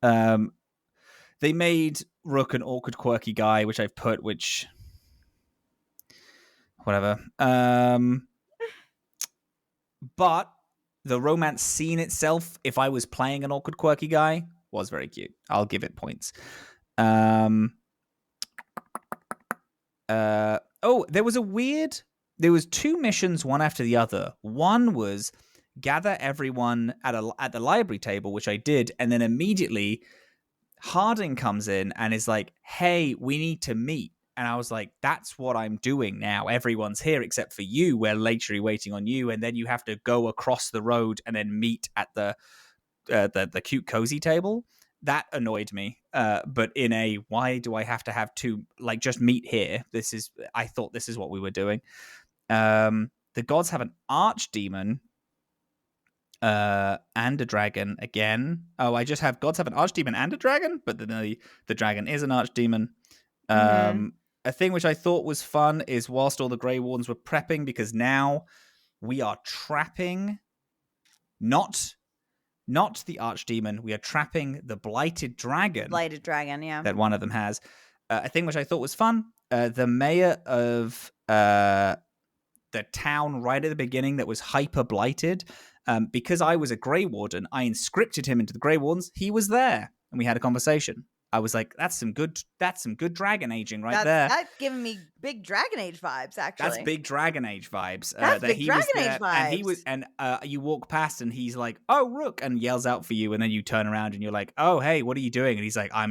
They made Rook an awkward, quirky guy, which I've put, which... Whatever. But the romance scene itself, if I was playing an awkward, quirky guy, was very cute. I'll give it points. There was 2 missions, one after the other. One was gather everyone at the library table, which I did, and then immediately Harding comes in and is like, hey, we need to meet. And I was like, that's what I'm doing now. Everyone's here except for you. We're literally waiting on you, and then you have to go across the road and then meet at the cute cozy table. That annoyed me, but in a why do I have to have 2? Like, just meet here. I thought this is what we were doing. The gods have an archdemon and a dragon again. Oh, I just have gods have an archdemon and a dragon, but then the dragon is an archdemon. A thing which I thought was fun is whilst all the Grey Wardens were prepping, because now we are trapping not not the archdemon. We are trapping the blighted dragon. Blighted dragon, yeah. That one of them has. A thing which I thought was fun. The mayor of the town right at the beginning that was hyper blighted. Because I was a Grey Warden, I inscripted him into the Grey Wardens. He was there, and we had a conversation. I was like, "That's some good dragon aging there." That's giving me big Dragon Age vibes. Actually, that's big Dragon Age vibes. That's that big he Dragon was there, Age vibes. and you walk past, and he's like, "Oh, Rook," and yells out for you, and then you turn around, and you're like, "Oh, hey, what are you doing?" And he's like, I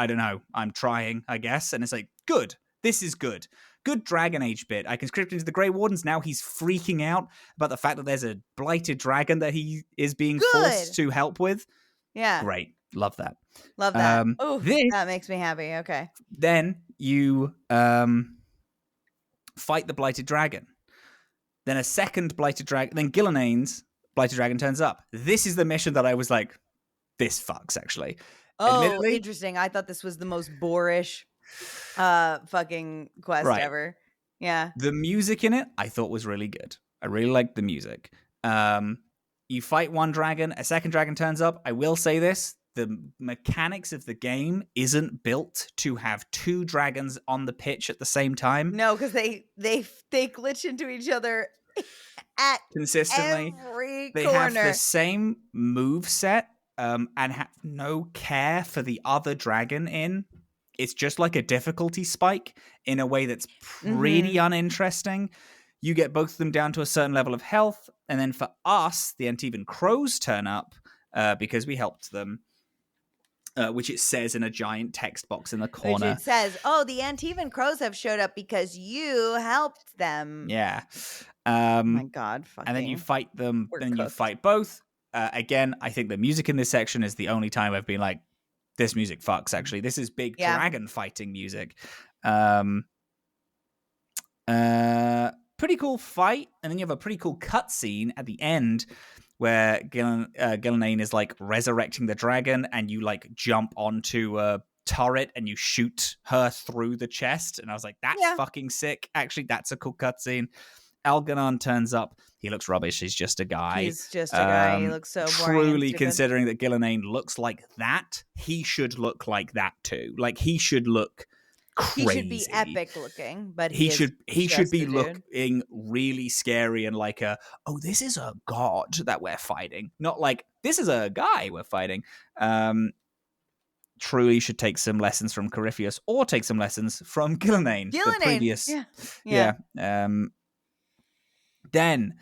don't know, I'm trying, I guess." And it's like, good. This is good. Good Dragon Age bit. I can script into the Grey Wardens. Now he's freaking out about the fact that there's a blighted dragon that he is being forced to help with. Yeah. Great. Love that. Love that. That makes me happy. Okay. Then you fight the blighted dragon. Then a second blighted dragon. Then Gillinane's blighted dragon turns up. This is the mission that I was like, this fucks, actually. Oh, interesting. I thought this was the most boorish fucking quest ever. Yeah. The music in it I thought was really good. I really liked the music. You fight one dragon, a second dragon turns up. I will say this, the mechanics of the game isn't built to have two dragons on the pitch at the same time. No, because they glitch into each other at consistently. Every they corner. Have the same move set and have no care for the other dragon in. It's just like a difficulty spike in a way that's pretty uninteresting. You get both of them down to a certain level of health, and then for us, the Antivan Crows turn up because we helped them, which it says in a giant text box in the corner. Which it says, "Oh, the Antivan Crows have showed up because you helped them." Yeah. Oh my God. And then you fight them, then you fight both. Again, I think the music in this section is the only time I've been like, this music fucks, actually. This is big dragon fighting music. Pretty cool fight, and then you have a pretty cool cutscene at the end where Gillinane is like resurrecting the dragon, and you like jump onto a turret and you shoot her through the chest. And I was like, that's fucking sick. Actually, that's a cool cutscene. Algernon turns up. He looks rubbish. He's just a guy. He looks so boring. Truly, considering that Gillinane looks like that, he should look like that too. Like, he should look crazy. He should be epic looking, but he should be looking really scary and like this is a god that we're fighting, not like this is a guy we're fighting. Truly should take some lessons from Corypheus or take some lessons from Gillinane. The previous, yeah. Then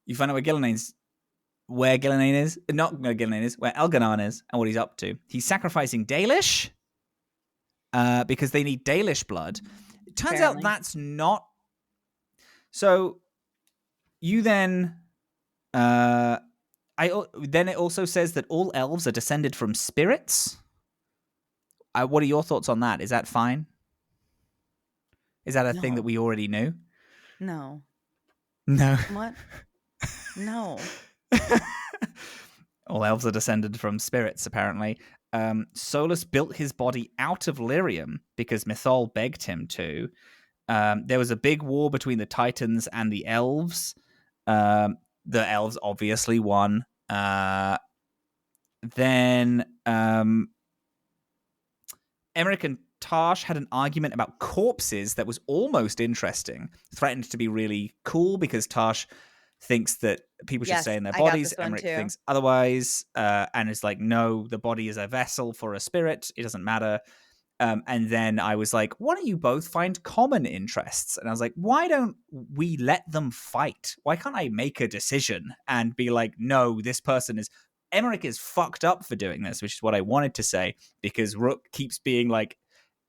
you find out where Gillinane is, where Algernon is, and what he's up to. He's sacrificing Dalish. Because they need Dalish blood. It turns out that's not. So you then, then it also says that all elves are descended from spirits. What are your thoughts on that? Is that fine? Is that a thing that we already knew? No. What? No. All elves are descended from spirits, apparently. Solus built his body out of lyrium because Mythal begged him to. There was a big war between the Titans and the elves. The elves obviously won. Then Emmerich and Tarsh had an argument about corpses that was almost interesting. Threatened to be really cool because Tarsh thinks that people should stay in their bodies. Emmerich thinks otherwise, and is like, no, the body is a vessel for a spirit. It doesn't matter. And then I was like, why don't you both find common interests? And I was like, why don't we let them fight? Why can't I make a decision and be like, no, this person is... Emmerich is fucked up for doing this, which is what I wanted to say, because Rook keeps being like,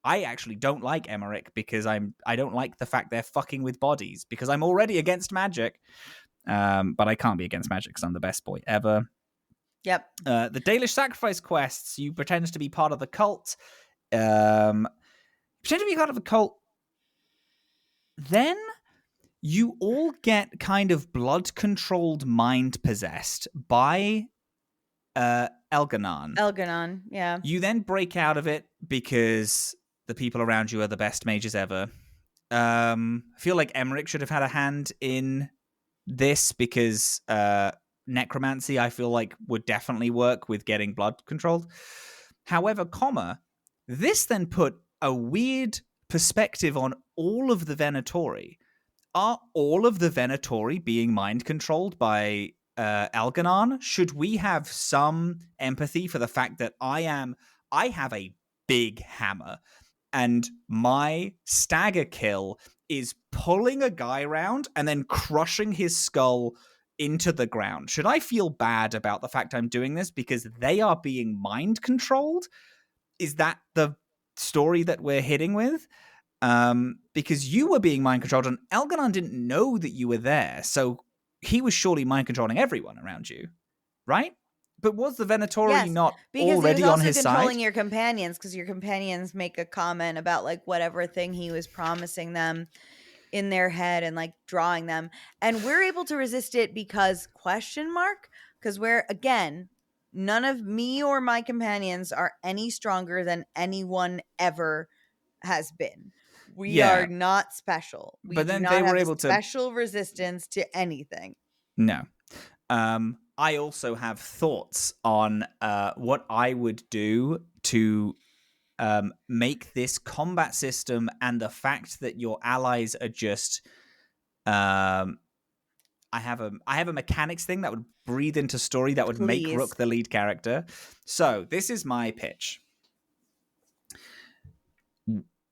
I actually don't like Emmerich because I don't like the fact they're fucking with bodies because I'm already against magic. But I can't be against magic because I'm the best boy ever. Yep. The Dalish sacrifice quests, you pretend to be part of the cult. Pretend to be part of the cult. Then you all get kind of blood-controlled mind possessed by Elgernon. Elgernon, yeah. You then break out of it because the people around you are the best mages ever. I feel like Emmerich should have had a hand in this because necromancy, I feel like would definitely work with getting blood controlled. However, this then put a weird perspective on all of the Venatori. Are all of the Venatori being mind controlled by Algernon? Should we have some empathy for the fact that I have a big hammer and my stagger kill is pulling a guy around and then crushing his skull into the ground? Should I feel bad about the fact I'm doing this because they are being mind controlled? Is that the story that we're hitting with? Because you were being mind controlled and Algernon didn't know that you were there, so he was surely mind controlling everyone around you, right? But was the Venatori not because he was already on also his controlling side? your companions, because your companions make a comment about like whatever thing he was promising them in their head and like drawing them, and we're able to resist it because because we're, again, none of me or my companions are any stronger than anyone ever has been. We Yeah, are not special. We but do then they not were have a able to. special resistance to anything. No. I also have thoughts on what I would do to make this combat system and the fact that your allies are just. I have a mechanics thing that would breathe into story that would make Please. Rook the lead character. So this is my pitch.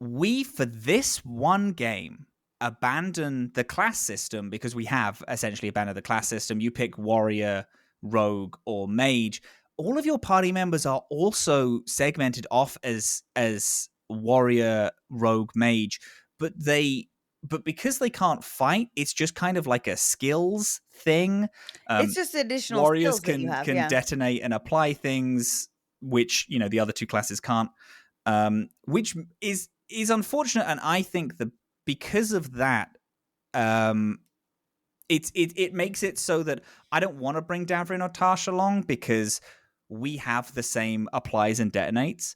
We, for this one game, abandon the class system because we have essentially abandoned the class system. You pick warrior, rogue, or mage. All of your party members are also segmented off as warrior, rogue, mage, but because they can't fight, it's just kind of like a skills thing. It's just additional Warriors skills that you have. can Yeah. detonate and apply things, which the other two classes can't. Which is unfortunate, and I think that because of that, it makes it so that I don't want to bring Davrin or Tash along because we have the same applies and detonates,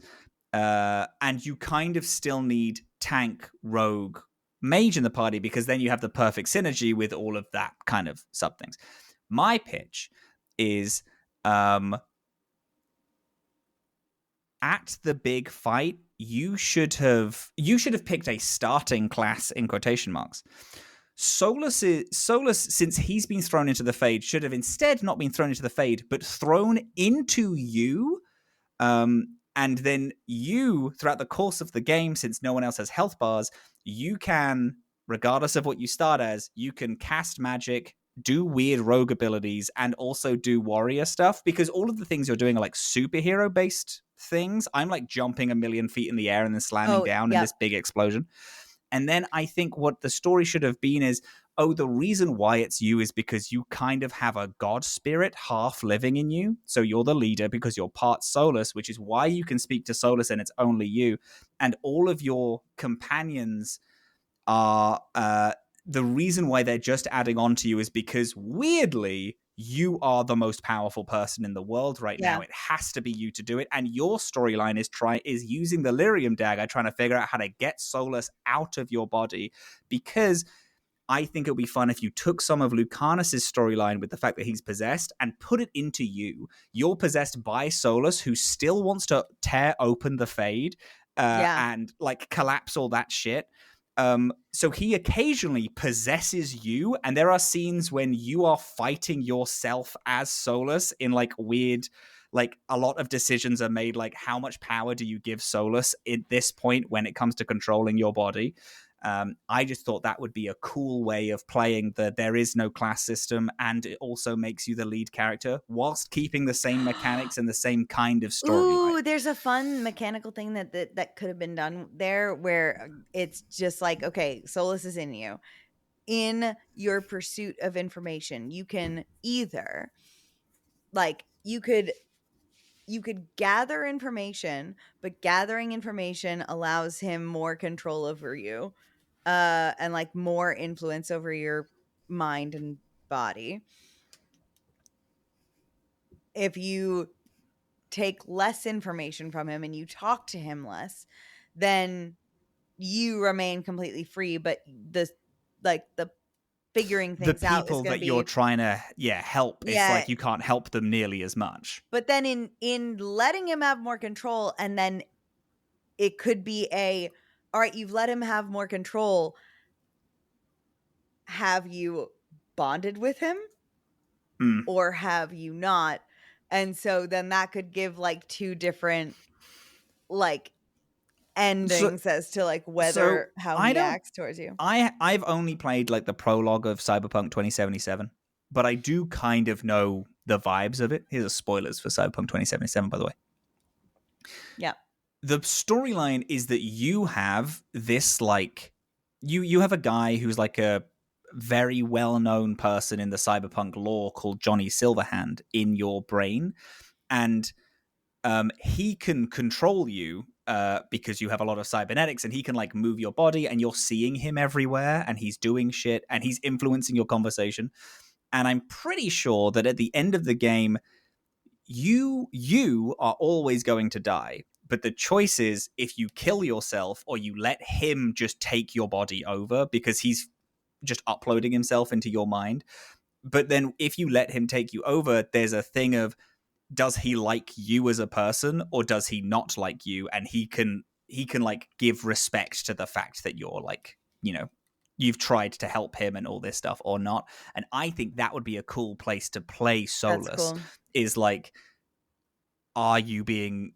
and you kind of still need tank, rogue, mage in the party because then you have the perfect synergy with all of that kind of sub things. My pitch is at the big fight, you should have picked a starting class in quotation marks. Solus, since he's been thrown into the Fade, should have instead not been thrown into the Fade, but thrown into you. And then you, throughout the course of the game, since no one else has health bars, you can, regardless of what you start as, you can cast magic, do weird rogue abilities, and also do warrior stuff, because all of the things you're doing are like superhero based things. I'm like jumping a million feet in the air and then slamming down in this big explosion. And then I think what the story should have been is, the reason why it's you is because you kind of have a god spirit half living in you. So you're the leader because you're part Solus, which is why you can speak to Solus and it's only you. And all of your companions are the reason why they're just adding on to you is because, weirdly, you are the most powerful person in the world right now. It has to be you to do it. And your storyline is using the Lyrium dagger, trying to figure out how to get Solus out of your body, because I think it would be fun if you took some of Lucanus's storyline with the fact that he's possessed and put it into you. You're possessed by Solus, who still wants to tear open the Fade and like collapse all that shit. So he occasionally possesses you, and there are scenes when you are fighting yourself as Solus in like weird, like a lot of decisions are made, like how much power do you give Solus at this point when it comes to controlling your body. I just thought that would be a cool way of playing there is no class system, and it also makes you the lead character whilst keeping the same mechanics and the same kind of storyline. Ooh, there's a fun mechanical thing that could have been done there, where it's just like, okay, Solus is in you. In your pursuit of information, you can either, like, you could gather information, but gathering information allows him more control over you, and like more influence over your mind and body. If you take less information from him and you talk to him less, then you remain completely free, but the figuring the things out is people going that to you're be trying to help, it's yeah. like you can't help them nearly as much. But then in letting him have more control, and then it could be all right, you've let him have more control. Have you bonded with him or have you not? And so then that could give like two different like So endings as to like so how I he don't acts towards you. I've only played like the prologue of Cyberpunk 2077, but I do kind of know the vibes of it. Here's a spoilers for Cyberpunk 2077, by the way. Yeah. The storyline is that you have this like you have a guy who's like a very well-known person in the cyberpunk lore called Johnny Silverhand in your brain, and he can control you because you have a lot of cybernetics, and he can like move your body, and you're seeing him everywhere, and he's doing shit, and he's influencing your conversation. And I'm pretty sure that at the end of the game, you are always going to die. But the choice is if you kill yourself or you let him just take your body over because he's just uploading himself into your mind. But then if you let him take you over, there's a thing of, does he like you as a person or does he not like you? And he can like give respect to the fact that you're like, you know, you've tried to help him and all this stuff or not. And I think that would be a cool place to play Solus. That's cool. Is like, are you being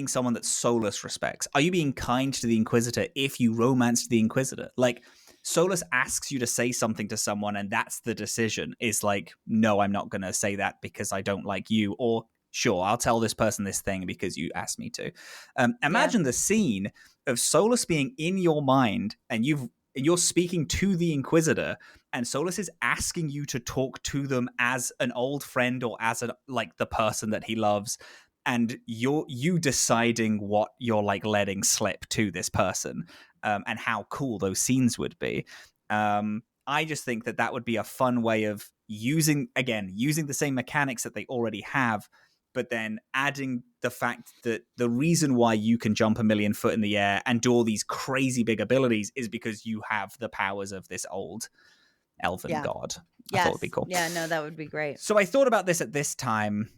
someone that Solus respects? Are you being kind to the Inquisitor if you romanced the Inquisitor? Like, Solus asks you to say something to someone and that's the decision. Is like, no, I'm not going to say that because I don't like you. Or, sure, I'll tell this person this thing because you asked me to. Imagine the scene of Solus being in your mind and you're speaking to the Inquisitor and Solus is asking you to talk to them as an old friend or as like the person that he loves. And you deciding what you're like letting slip to this person, and how cool those scenes would be. I just think that would be a fun way of using the same mechanics that they already have, but then adding the fact that the reason why you can jump 1,000,000 foot in the air and do all these crazy big abilities is because you have the powers of this old elven god. I thought it would be cool. Yeah, no, that would be great. So I thought about this at this time.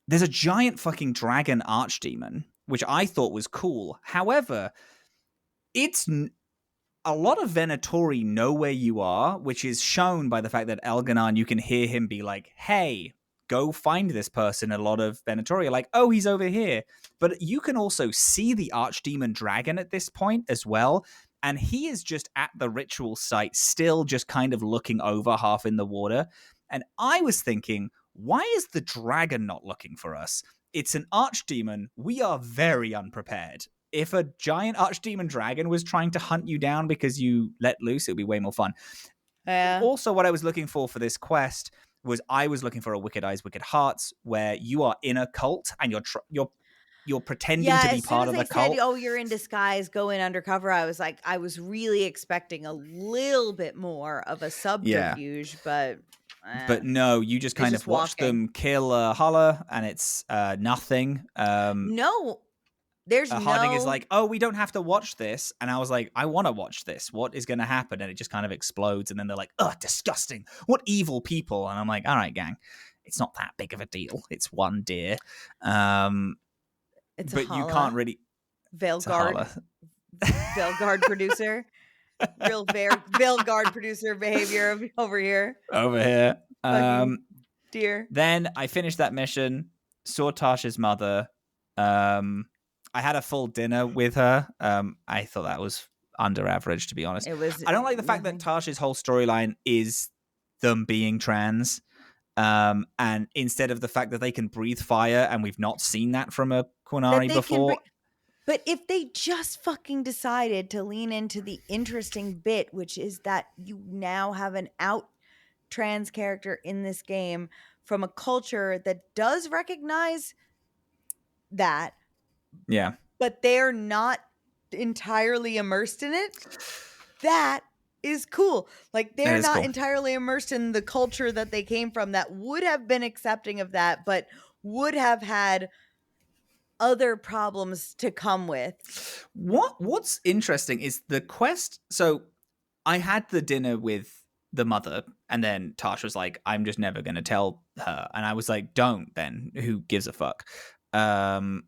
There's a giant fucking dragon archdemon, which I thought was cool. However, it's a lot of Venatori know where you are, which is shown by the fact that Elganon, you can hear him be like, hey, go find this person. A lot of Venatori are like, oh, he's over here. But you can also see the archdemon dragon at this point as well. And he is just at the ritual site, still just kind of looking over half in the water. And I was thinking, why is the dragon not looking for us? It's an archdemon. We are very unprepared. If a giant archdemon dragon was trying to hunt you down because you let loose, it would be way more fun. Also, what I was looking for this quest was I was looking for a Wicked Eyes, Wicked Hearts, where you are in a cult and you're pretending to be part of the cult. Said, oh, you're in disguise, go in undercover. I was like, I was really expecting a little bit more of a subterfuge, but no, you just kind of watch them kill Hala, and it's nothing. No, there's Harding is like, oh, we don't have to watch this. And I was like, I want to watch this. What is going to happen? And it just kind of explodes. And then they're like, oh, disgusting. What evil people. And I'm like, all right, gang, it's not that big of a deal. It's one deer. It's but you can't really. Veilguard producer. Real Veilguard producer behavior over here. Dear. Then I finished that mission, saw Tasha's mother. I had a full dinner with her. I thought that was under average, to be honest. I don't like the fact that Tasha's whole storyline is them being trans. And instead of the fact that they can breathe fire, and we've not seen that from a Qunari before. But if they just fucking decided to lean into the interesting bit, which is that you now have an out trans character in this game from a culture that does recognize that. Yeah. But they're not entirely immersed in it. That is cool. Like, they're not entirely immersed in the culture that they came from that would have been accepting of that, but would have had other problems to come with. What's interesting is the quest. So I had the dinner with the mother, and then Tash was like, I'm just never going to tell her. And I was like, don't then. Who gives a fuck? And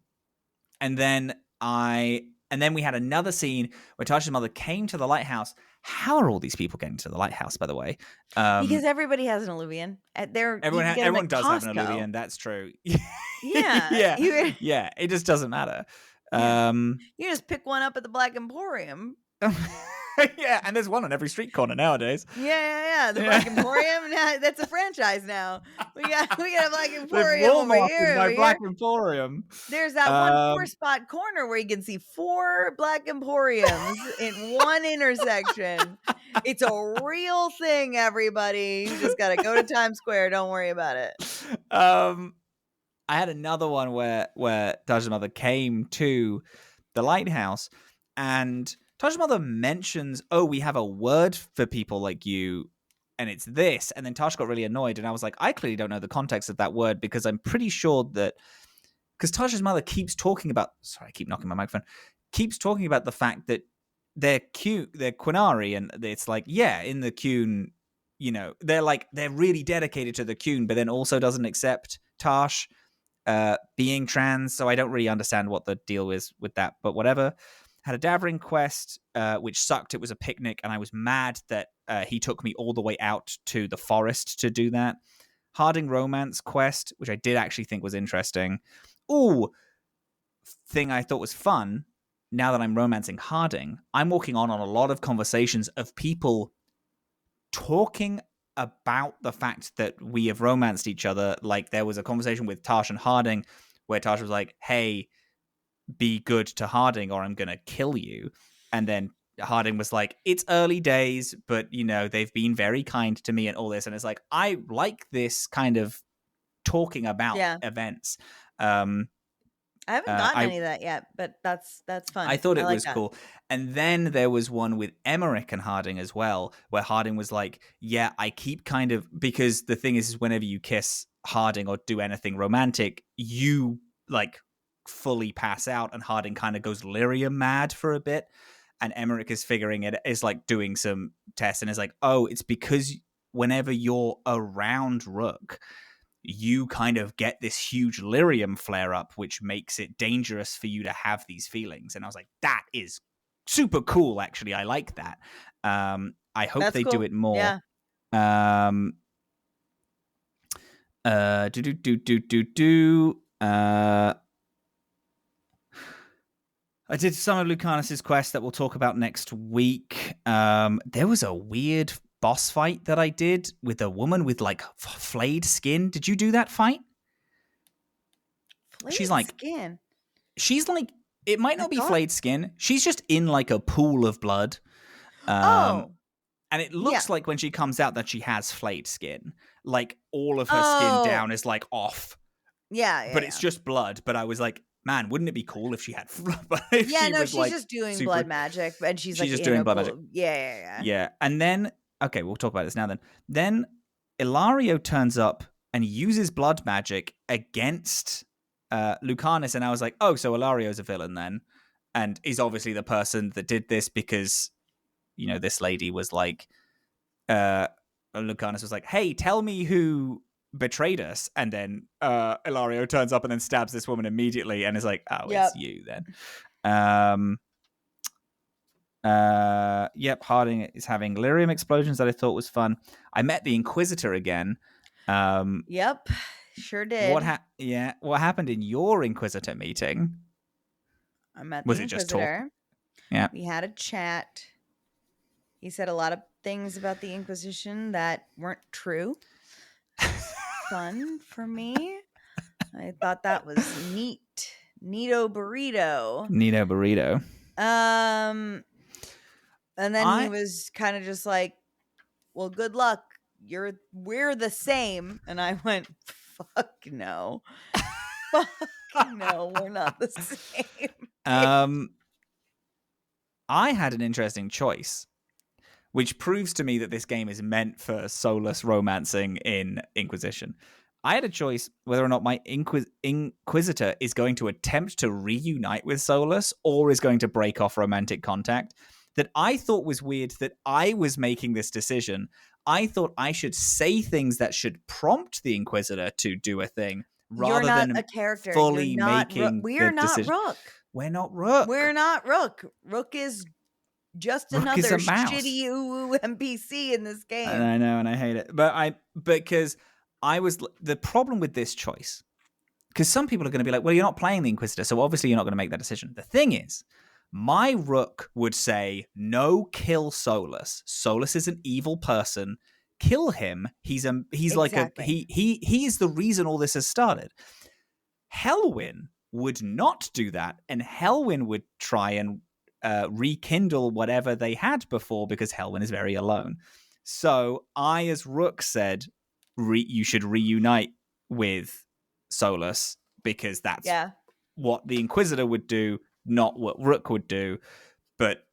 then we had another scene where Tash's mother came to the lighthouse. How are all these people getting to the lighthouse, by the way? Because everybody has an Illuvian. Everyone does have an Costco. Illuvian. That's true. Yeah. Yeah. It just doesn't matter. Yeah. You just pick one up at the Black Emporium. Yeah, and there's one on every street corner nowadays. Yeah. The Black Emporium, that's a franchise now. We got a Black Emporium over here. Black Emporium. There's that one 4-spot corner where you can see 4 Black Emporiums in one intersection. It's a real thing, everybody. You just got to go to Times Square. Don't worry about it. I had another one where Taj's mother came to the lighthouse, and Taj's mother mentions, we have a word for people like you, and it's this. And then Tash got really annoyed, and I was like, I clearly don't know the context of that word, because I'm pretty sure that... Because Tash's mother keeps talking about... Sorry, I keep knocking my microphone. Keeps talking about the fact that they're Quinari, and it's like, yeah, in the Qun, they're really dedicated to the Qun, but then also doesn't accept Tash being trans, so I don't really understand what the deal is with that, but whatever. Had a Davrin quest, which sucked. It was a picnic, and I was mad that he took me all the way out to the forest to do that. Harding romance quest, which I did actually think was interesting. Ooh, thing I thought was fun, now that I'm romancing Harding, I'm walking on a lot of conversations of people talking about the fact that we have romanced each other. Like, there was a conversation with Tash and Harding where Tash was like, hey, be good to Harding or I'm going to kill you. And then Harding was like, it's early days, but, they've been very kind to me and all this. And it's like, I like this kind of talking about events. I haven't gotten any of that yet, but that's fun. I thought it was cool. And then there was one with Emmerich and Harding as well, where Harding was like, yeah, I keep kind of... Because the thing is whenever you kiss Harding or do anything romantic, you, fully pass out, and Harding kind of goes lyrium mad for a bit. And Emmerich is figuring it, is doing some tests, and is like, oh, it's because whenever you're around Rook, you kind of get this huge lyrium flare up, which makes it dangerous for you to have these feelings. And I was like, that is super cool, actually. I like that. I hope they do it more. Yeah. I did some of Lucanus's quest that we'll talk about next week. There was a weird boss fight that I did with a woman with flayed skin. Did you do that fight? Flayed skin. She's like, it might not be flayed skin. She's just in a pool of blood. And it looks like when she comes out that she has flayed skin. All of her skin down is off. Yeah. But it's just blood. But I was like, man, wouldn't it be cool if she had... she's just doing blood magic. And she's just doing blood magic. Yeah. And then... Okay, we'll talk about this now then. Then Ilario turns up and uses blood magic against Lucanus, and I was like, oh, so Ilario's a villain then. And he's obviously the person that did this because, this lady was like... Lucanus was like, hey, tell me who betrayed us. And then Ilario turns up and then stabs this woman immediately and is like, oh, it's you then. Harding is having lyrium explosions that I thought was fun. I met the Inquisitor again. Yep, sure did. What happened in your Inquisitor meeting? I met the Inquisitor. It just talk? Yeah. We had a chat. He said a lot of things about the Inquisition that weren't true. Fun for me. I thought that was neat. Neato burrito. And then he was kind of just like, well, good luck. We're the same. And I went, fuck no. Fuck no, we're not the same. I had an interesting choice, which proves to me that this game is meant for soulless romancing in Inquisition. I had a choice whether or not my Inquisitor is going to attempt to reunite with Solus or is going to break off romantic contact. that I thought was weird that I was making this decision. I thought I should say things that should prompt the Inquisitor to do a thing You're rather not than a character. fully You're not making we're the not decision. Rook. We're not Rook. We're not Rook. Rook is just Rook is another a mouse. shitty NPC in this game. And I know, and I hate it. Because I was the problem with this choice. Because some people are going to be like, well, you're not playing the Inquisitor, so obviously you're not going to make that decision. The thing is, my Rook would say, no, kill Solus. Solus is an evil person. Kill him. He's Exactly. he is the reason all this has started. Helwyn would not do that, and Helwyn would try and rekindle whatever they had before because Helwyn is very alone. So I, as Rook, said, you should reunite with Solus because that's what the Inquisitor would do, not what Rook would do. But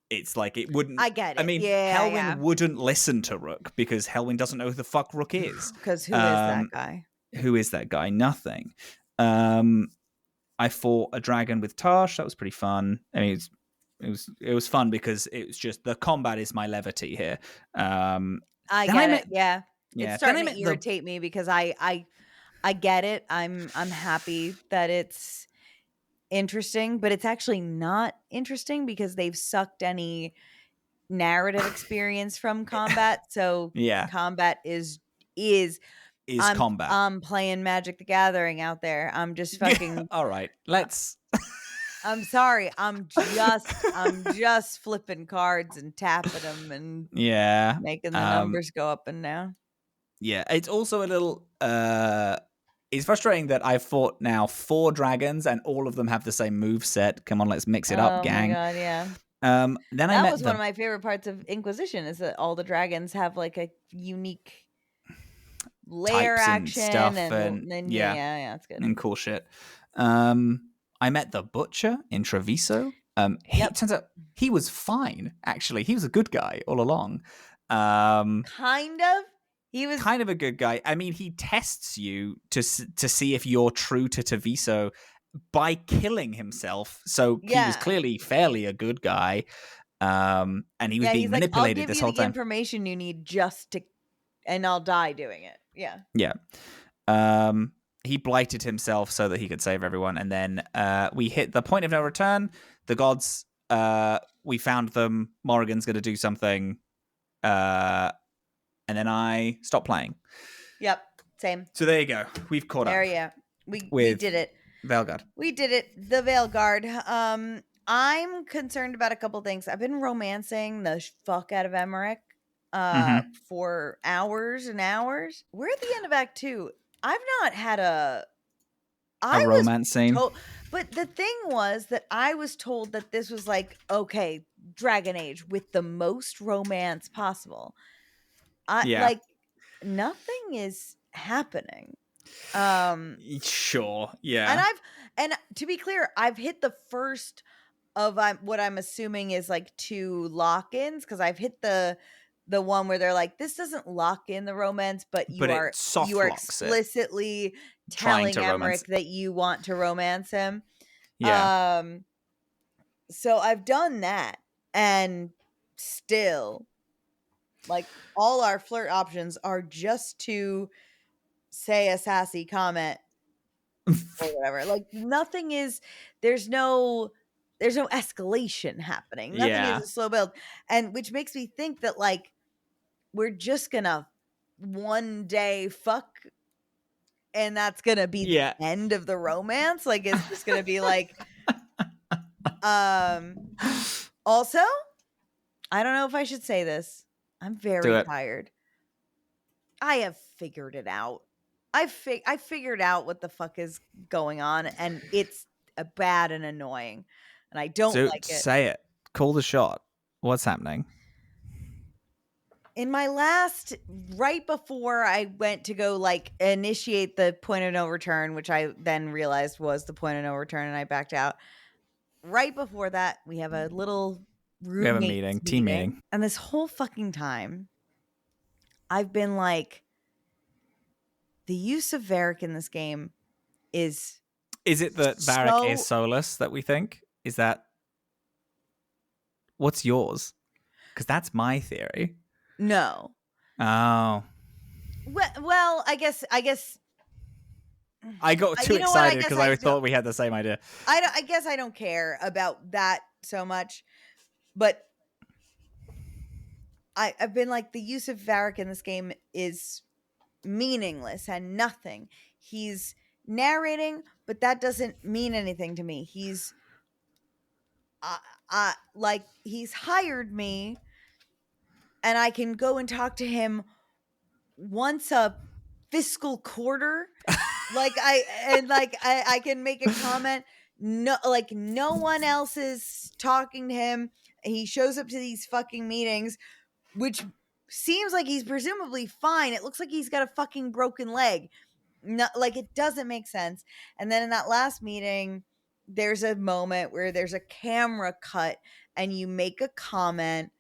it's like it wouldn't. I get it. I mean, Helwyn wouldn't listen to Rook because Helwyn doesn't know who the fuck Rook is. Because who is that guy? Who is that guy? Nothing. I fought a dragon with Tarsh. That was pretty fun. I mean, it was fun because it was just the combat is my levity here. I get it. Yeah. It's starting to irritate me because I get it. I'm happy that it's interesting, but it's actually not interesting because they've sucked any narrative experience from combat. So combat is combat. I'm playing Magic the Gathering out there. I'm just fucking all right. Let's I'm sorry. I'm just flipping cards and tapping them and making the numbers go up and down. Yeah, it's also a little it's frustrating that I've fought now 4 dragons and all of them have the same move set. Come on, let's mix it up, gang. Oh my god, yeah. Then that was one of my favorite parts of Inquisition is that all the dragons have like a unique layer action and stuff and yeah, it's good. And cool shit. I met the Butcher in Treviso. Turns out he was fine, actually. He was a good guy all along. Kind of. He was kind of a good guy. I mean, he tests you to see if you're true to Treviso by killing himself. So he was clearly fairly a good guy. And he was being manipulated this whole time. I'll give you the information you need and I'll die doing it. Yeah. Yeah. He blighted himself so that he could save everyone. And then we hit the point of no return. The gods, we found them. Morrigan's going to do something. And then I stopped playing. Yep, same. So there you go. We've caught up. We did it. Veilguard. We did it. The Veilguard. I'm concerned about a couple things. I've been romancing the fuck out of Emmerich for hours and hours. We're at the end of Act 2. I've not had a romance scene. But the thing was that I was told that this was like, okay, Dragon Age with the most romance possible. Like nothing is happening. Sure, yeah. And to be clear, I've hit the first of what I'm assuming is like 2 lock-ins because I've hit the one where they're like, this doesn't lock in the romance, but you are explicitly telling Emmerich that you want to romance him. Yeah. So I've done that, and still, like, all our flirt options are just to say a sassy comment or whatever. Like, nothing is. There's no escalation happening. Nothing is a slow build, and which makes me think that like we're just gonna one day fuck, and that's gonna be the end of the romance. Like, it's just gonna be like. Also, I don't know if I should say this. I'm very tired. I have figured it out. I figured out what the fuck is going on, and it's bad and annoying, and I don't like it. Say it. Call the shot. What's happening? In my last, right before I went to go like initiate the point of no return, which I then realized was the point of no return, and I backed out. Right before that, we have a little team meeting. And this whole fucking time, I've been like, the use of Varric in this game is... Is it that Varric is Solus that we think? Is that... What's yours? Because that's my theory. No. Oh. Well, I guess I got too excited because I thought we had the same idea. I guess I don't care about that so much, but I've been like, the use of Varric in this game is meaningless and nothing. He's narrating, but that doesn't mean anything to me. He's like, he's hired me, and I can go and talk to him once a fiscal quarter. Like I can make a comment. No, like, no one else is talking to him. He shows up to these fucking meetings, which seems like he's presumably fine. It looks like he's got a fucking broken leg. No, like, it doesn't make sense. And then in that last meeting, there's a moment where there's a camera cut and you make a comment,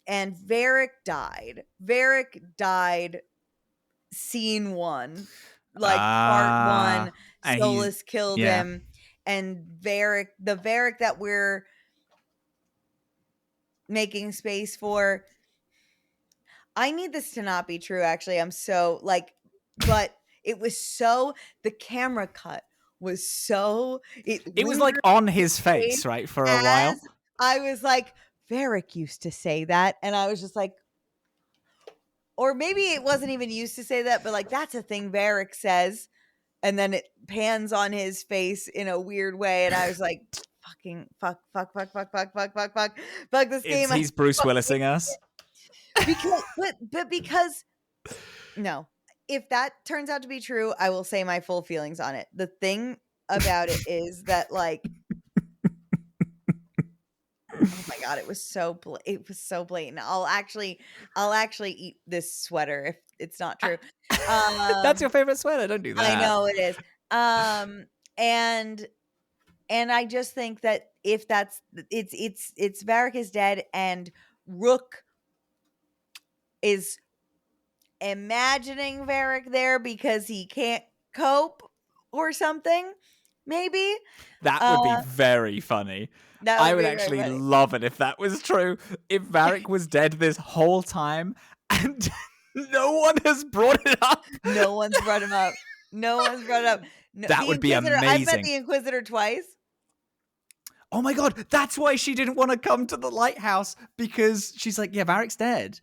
and Varric died. Scene 1. Like, part 1, Solus killed him. And the Varric that we're making space for, I need this to not be true, actually. I'm so, like, but it was so, the camera cut was so, it was like on his face, right, for a while. I was like, Varric used to say that, and I was just like, or maybe it wasn't even used to say that, but like, that's a thing Varric says, and then it pans on his face in a weird way, and I was like, fucking fuck this game. He's Bruce Willising us. Because no, if that turns out to be true, I will say my full feelings on it. The thing about it is that, like, oh my god, it was so blatant. I'll actually eat this sweater if it's not true. That's your favorite sweater. Don't do that. I know it is. And I just think that if that's it's Varric is dead, and Rook is imagining Varric there because he can't cope or something, maybe. That would be very funny. I would actually love it if that was true. If Varric was dead this whole time and no one has brought it up. No one's brought him up. No, that would be amazing. I've met the Inquisitor twice. Oh my god, that's why she didn't want to come to the lighthouse, because she's like, yeah, Varric's dead.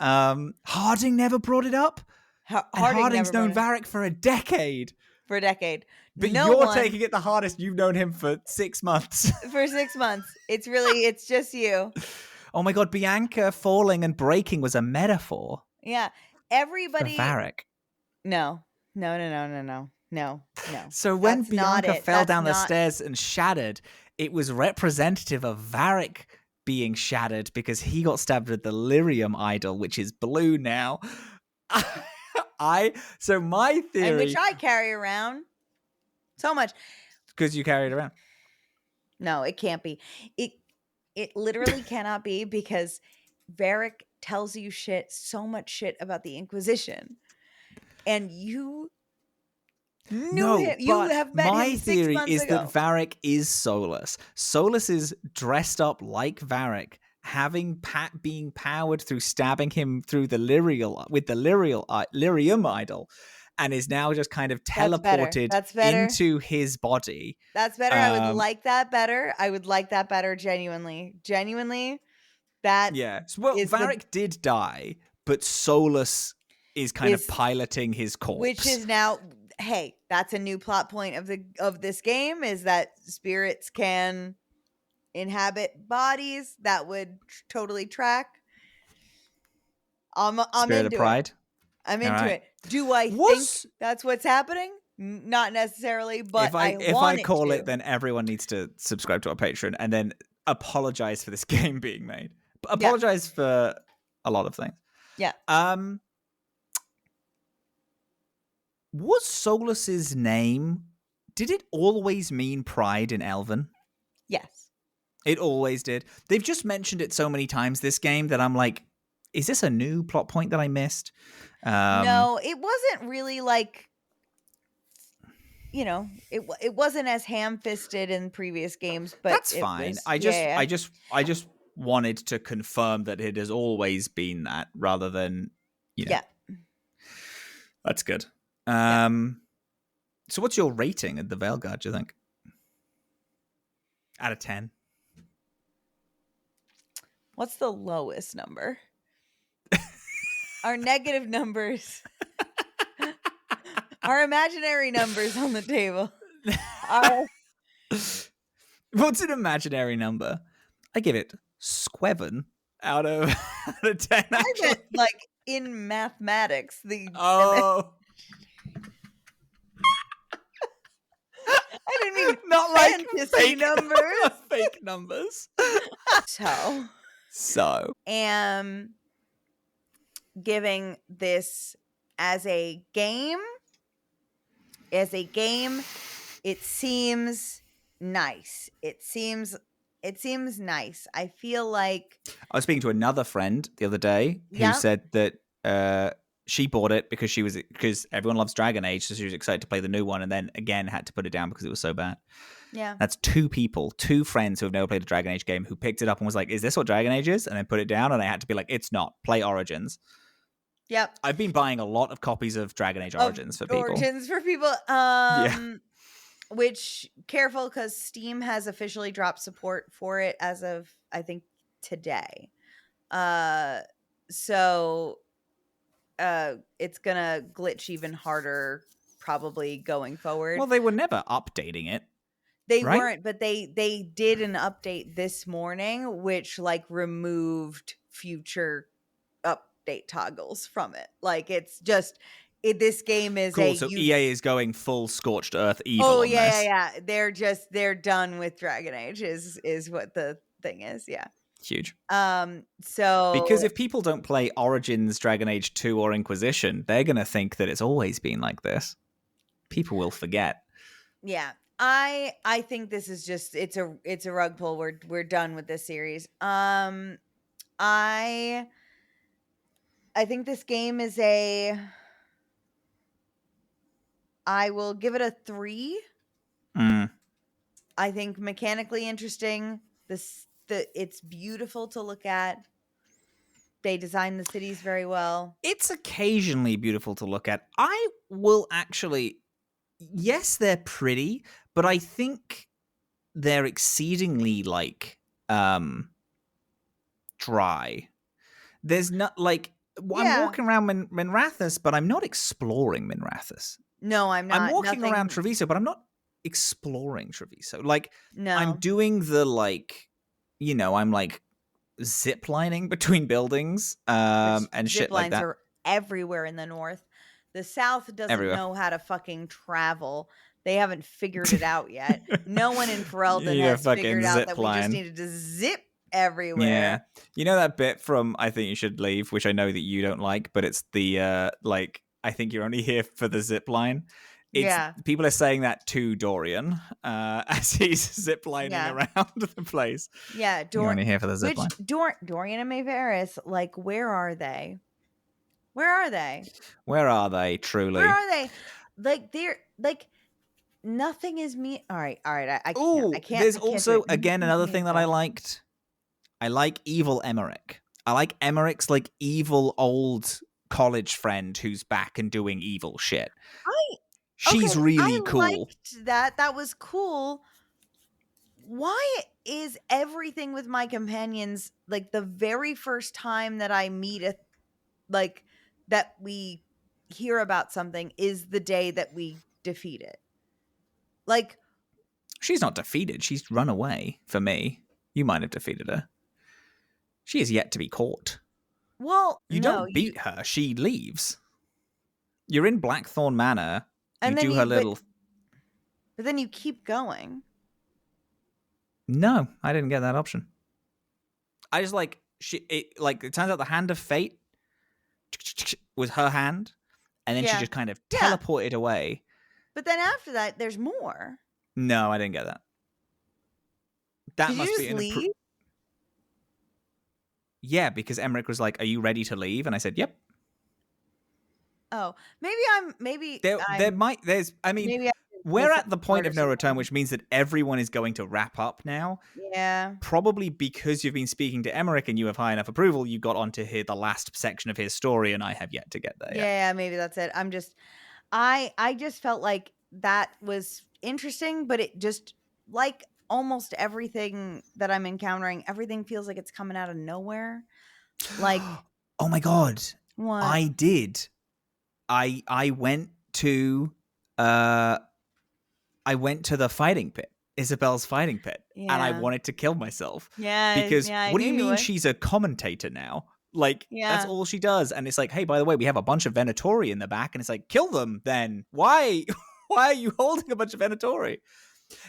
Harding never brought it up. Harding's known Varric for a decade. But you're taking it the hardest. You've known him for 6 months. For 6 months. It's just you. Oh my god, Bianca falling and breaking was a metaphor. Yeah. Everybody. For Varric. No. So when Bianca fell down the stairs and shattered, it was representative of Varric being shattered because he got stabbed with the lyrium idol, which is blue now. So my theory, and which I carry around so much, because you carry it around. No, it can't be. It literally cannot be, because Varric tells you so much shit about the Inquisition, and you knew him. You have met my him 6 theory months is ago. that Varric is Solus. Solus is dressed up like Varric, being powered through stabbing him through the lyrium idol, and is now just kind of teleported into his body. That's better. I would like that better. Genuinely. That Varric did die, but Solus is kind of piloting his corpse, which is now. Hey, that's a new plot point of this game, is that spirits can inhabit bodies. That would totally track. I'm Spirit into of Pride. It. I'm into it. Do I think that's what's happening? Not necessarily, but if I call it, then everyone needs to subscribe to our Patreon and then apologize for this game being made. Apologize for a lot of things. Yeah. Was Solus's name, did it always mean pride in Elven? Yes. It always did. They've just mentioned it so many times this game that I'm like, is this a new plot point that I missed? No, it wasn't really like, it wasn't as ham-fisted in previous games, but that's fine. I just wanted to confirm that it has always been that, rather than, Yeah. That's good. Yeah. So what's your rating at the Veilguard, do you think? Out of 10. What's the lowest number? Our negative numbers. Our imaginary numbers on the table. What's an imaginary number? I give it 7 out of 10. I meant like in mathematics. Oh. I didn't mean not like fantasy numbers. Fake numbers. So. Am giving this as a game. It seems nice. It seems nice. I feel like I was speaking to another friend the other day who said that she bought it because everyone loves Dragon Age, so she was excited to play the new one, and then again had to put it down because it was so bad. Yeah. That's 2 friends who have never played a Dragon Age game who picked it up and was like, is this what Dragon Age is? And then put it down, and I had to be like, it's not. Play Origins. Yep. I've been buying a lot of copies of Dragon Age Origins for people. Which, careful, because Steam has officially dropped support for it as of, I think, today. So it's gonna glitch even harder probably going forward. Well, they were never updating it. They weren't, but they did an update this morning which like removed future update toggles from it. Like it's just this game is cool. So EA is going full scorched earth evil. Oh on yeah, this. They're done with Dragon Age is what the thing is. Yeah. Huge. So because if people don't play Origins, Dragon Age 2 or Inquisition, they're going to think that it's always been like this. People will forget. Yeah. I think this is just it's a rug pull. We're done with this series. I think this game is I will give it a 3. I think mechanically interesting. It's beautiful to look at. They design the cities very well. It's occasionally beautiful to look at. I will actually, yes, they're pretty, but I think they're exceedingly like dry. There's not like I'm walking around Minrathous, but I'm not exploring Minrathous. No, I'm not. I'm walking around Treviso, but I'm not exploring Treviso. Like, no. I'm doing the I'm like zip lining between buildings and shit like that. Zip lines are everywhere in the north. The south doesn't know how to fucking travel. They haven't figured it out yet. No one in Ferelden has figured out that we just needed to zip everywhere. Yeah. You know that bit from I Think You Should Leave, which I know that you don't like, but it's the I think you're only here for the zip line. People are saying that to Dorian as he's ziplining around the place. Yeah, you're only here for the zip line. Dorian and Maevaris, like, where are they? Where are they? Where are they, truly? Where are they? Like, they're like nothing is me. All right. I can't. There's also again another thing that I liked. I like evil Emmerich. I like Emmerich's like evil old college friend who's back and doing evil shit. She's really cool. I liked that. That was cool. Why is everything with my companions like the very first time that I meet that we hear about something is the day that we defeat it? Like, she's not defeated. She's run away for me. You might have defeated her. She is yet to be caught. Well, you don't beat her. She leaves. You're in Blackthorn Manor. And you do her little... But then you keep going. No, I didn't get that option. I just it turns out the Hand of Fate was her hand, and then she just kind of teleported away. But then after that, there's more. No, I didn't get that. That must be leave? Yeah, because Emmerich was like, "Are you ready to leave?" And I said, "Yep." Oh, maybe there might. There's. I mean, maybe I we're at the point of no return, which means that everyone is going to wrap up now. Yeah. Probably because you've been speaking to Emmerich and you have high enough approval, you got on to hear the last section of his story, and I have yet to get there. Yeah, maybe that's it. I just felt like that was interesting, but it just, like almost everything that I'm encountering, everything feels like it's coming out of nowhere. Like, oh my God. what? I did. I went to the fighting pit, Isabel's fighting pit, and I wanted to kill myself. Yeah. Because I what do you knew mean would. she's a commentator now? Like, that's all she does. And it's like, hey, by the way, we have a bunch of Venatori in the back. And it's like, kill them then. Why? Why are you holding a bunch of Venatori?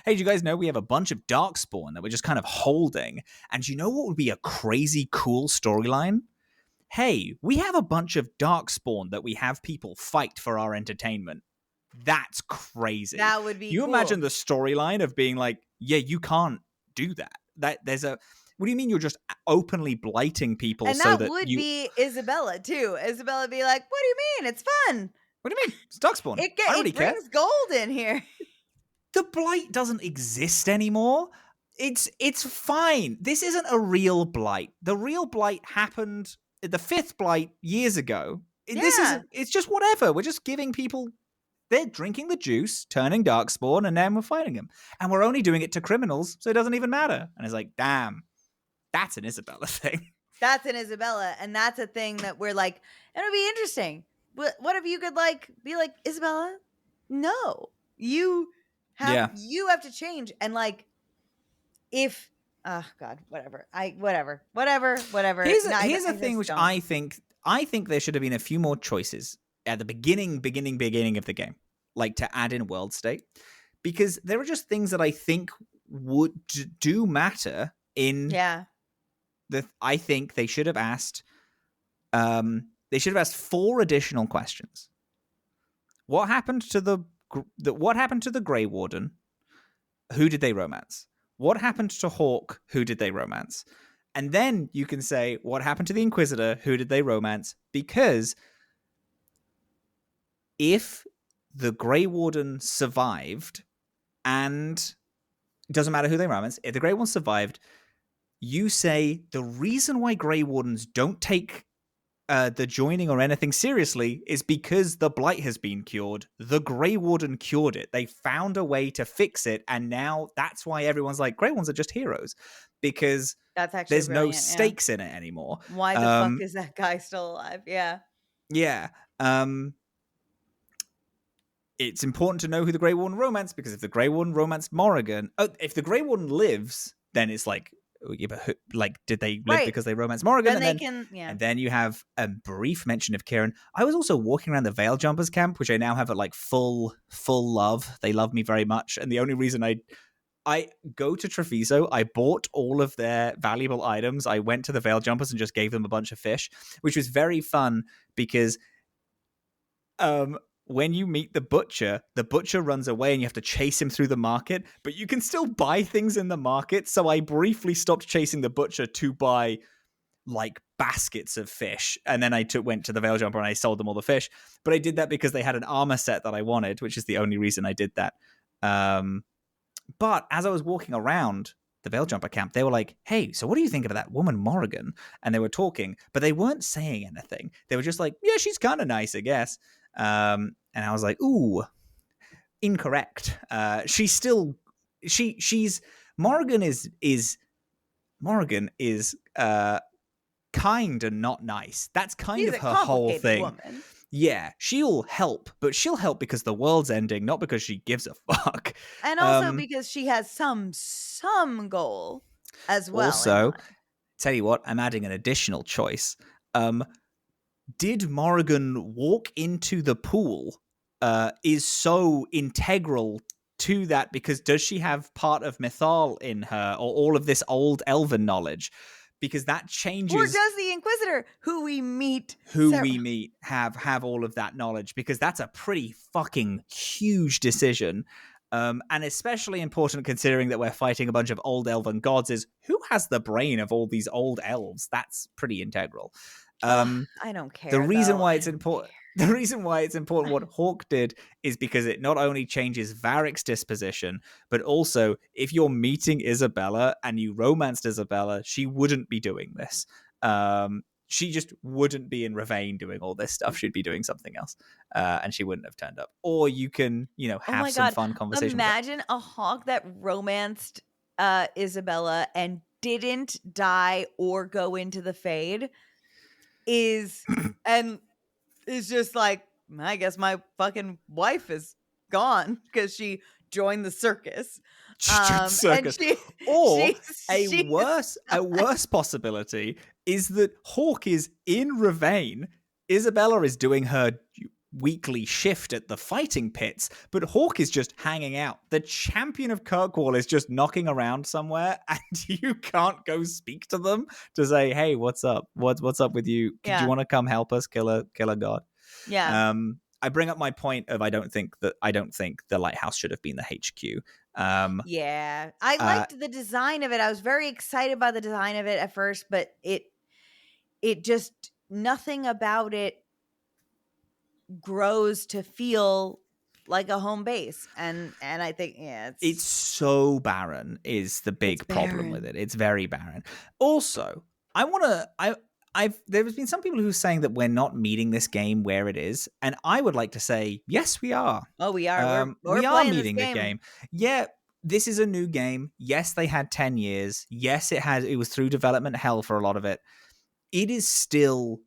Hey, do you guys know we have a bunch of Darkspawn that we're just kind of holding? And do you know what would be a crazy cool storyline? Hey, we have a bunch of Darkspawn that we have people fight for our entertainment. That's crazy. That would be You cool. imagine the storyline of being like, yeah, you can't do that. What do you mean you're just openly blighting people? And so that would you... be Isabella too. Isabella would be like, what do you mean? It's fun. What do you mean? It's Darkspawn. It I don't really care. brings gold in here. The blight doesn't exist anymore. It's fine. This isn't a real blight. The real blight happened, the 5th blight, years ago. It's just whatever. We're just giving people... They're drinking the juice, turning Darkspawn, and then we're fighting them. And we're only doing it to criminals, so it doesn't even matter. And it's like, damn, that's an Isabella thing. That's an Isabella, and that's a thing that we're like, it'll be interesting. What if you could be like, Isabella, no, you have to change. And like, if, oh God, whatever. Here's a thing which I think there should have been a few more choices at the beginning of the game, like to add in world state, because there are just things that I think would do matter in I think they should have asked 4 additional questions. What happened to the Grey Warden? Who did they romance? What happened to Hawk? Who did they romance? And then you can say, what happened to the Inquisitor? Who did they romance? Because if the Grey Warden survived, and it doesn't matter who they romance, if the Grey Warden survived, you say the reason why Grey Wardens don't take the joining or anything seriously is because the blight has been cured. The Grey Warden cured it. They found a way to fix it, and now that's why everyone's like, Grey Wardens are just heroes, because that's actually there's no stakes in it anymore. Why the fuck is that guy still alive? Yeah. It's important to know who the Grey Warden romanced, because if the Grey Warden romanced Morrigan, if the Grey Warden lives, then it's like, yeah, but did they live because they romanced Morrigan? And then you have a brief mention of Kieran. I was also walking around the Veil Jumpers camp, which I now have at full love. They love me very much, and the only reason I go to Treviso, I bought all of their valuable items. I went to the Veil Jumpers and just gave them a bunch of fish, which was very fun because when you meet the butcher runs away and you have to chase him through the market, but you can still buy things in the market. So I briefly stopped chasing the butcher to buy baskets of fish. And then I went to the Veil Jumper and I sold them all the fish. But I did that because they had an armor set that I wanted, which is the only reason I did that. But as I was walking around the Veil Jumper camp, they were like, hey, so what do you think of that woman Morrigan? And they were talking, but they weren't saying anything. They were just like, yeah, she's kind of nice, I guess. And I was like, ooh, incorrect. She's Morrigan is kind and not nice. That's kind of her whole thing. Woman. Yeah, she'll help, but she'll help because the world's ending, not because she gives a fuck. And also because she has some goal as well. Also, tell you what, I'm adding an additional choice. Did Morrigan walk into the pool is so integral to that, because does she have part of Mythal in her, or all of this old elven knowledge? Because that changes. Or does the Inquisitor, who we meet have all of that knowledge? Because that's a pretty fucking huge decision. And especially important considering that we're fighting a bunch of old elven gods, is who has the brain of all these old elves? That's pretty integral. I don't care. The reason why it's important. the reason why it's important what Hawk did is because it not only changes Varric's disposition, but also if you're meeting Isabella and you romanced Isabella, she wouldn't be doing this. She just wouldn't be in Ravane doing all this stuff. She'd be doing something else, and she wouldn't have turned up. Or you can, have some fun conversation. Imagine a Hawk that romanced Isabella and didn't die or go into the Fade is just like, I guess my fucking wife is gone because she joined the circus. Circus. A worse possibility is that Hawk is in Ravane. Isabella is doing her weekly shift at the fighting pits, but Hawk is just hanging out. The champion of Kirkwall is just knocking around somewhere, and you can't go speak to them to say, "Hey, what's up? What's up with you? Do you want to come help us kill a god?" Yeah. I bring up my point of I don't think the lighthouse should have been the HQ. Yeah, I liked the design of it. I was very excited by the design of it at first, but it just, nothing about it grows to feel like a home base, and I think it's so barren is the big problem with it. It's very barren. Also, there's been some people who are saying that we're not meeting this game where it is, and I would like to say yes, we are. Oh, we are. We are meeting the game. Yeah, this is a new game. Yes, they had 10 years. Yes, it was through development hell for a lot of it. It is still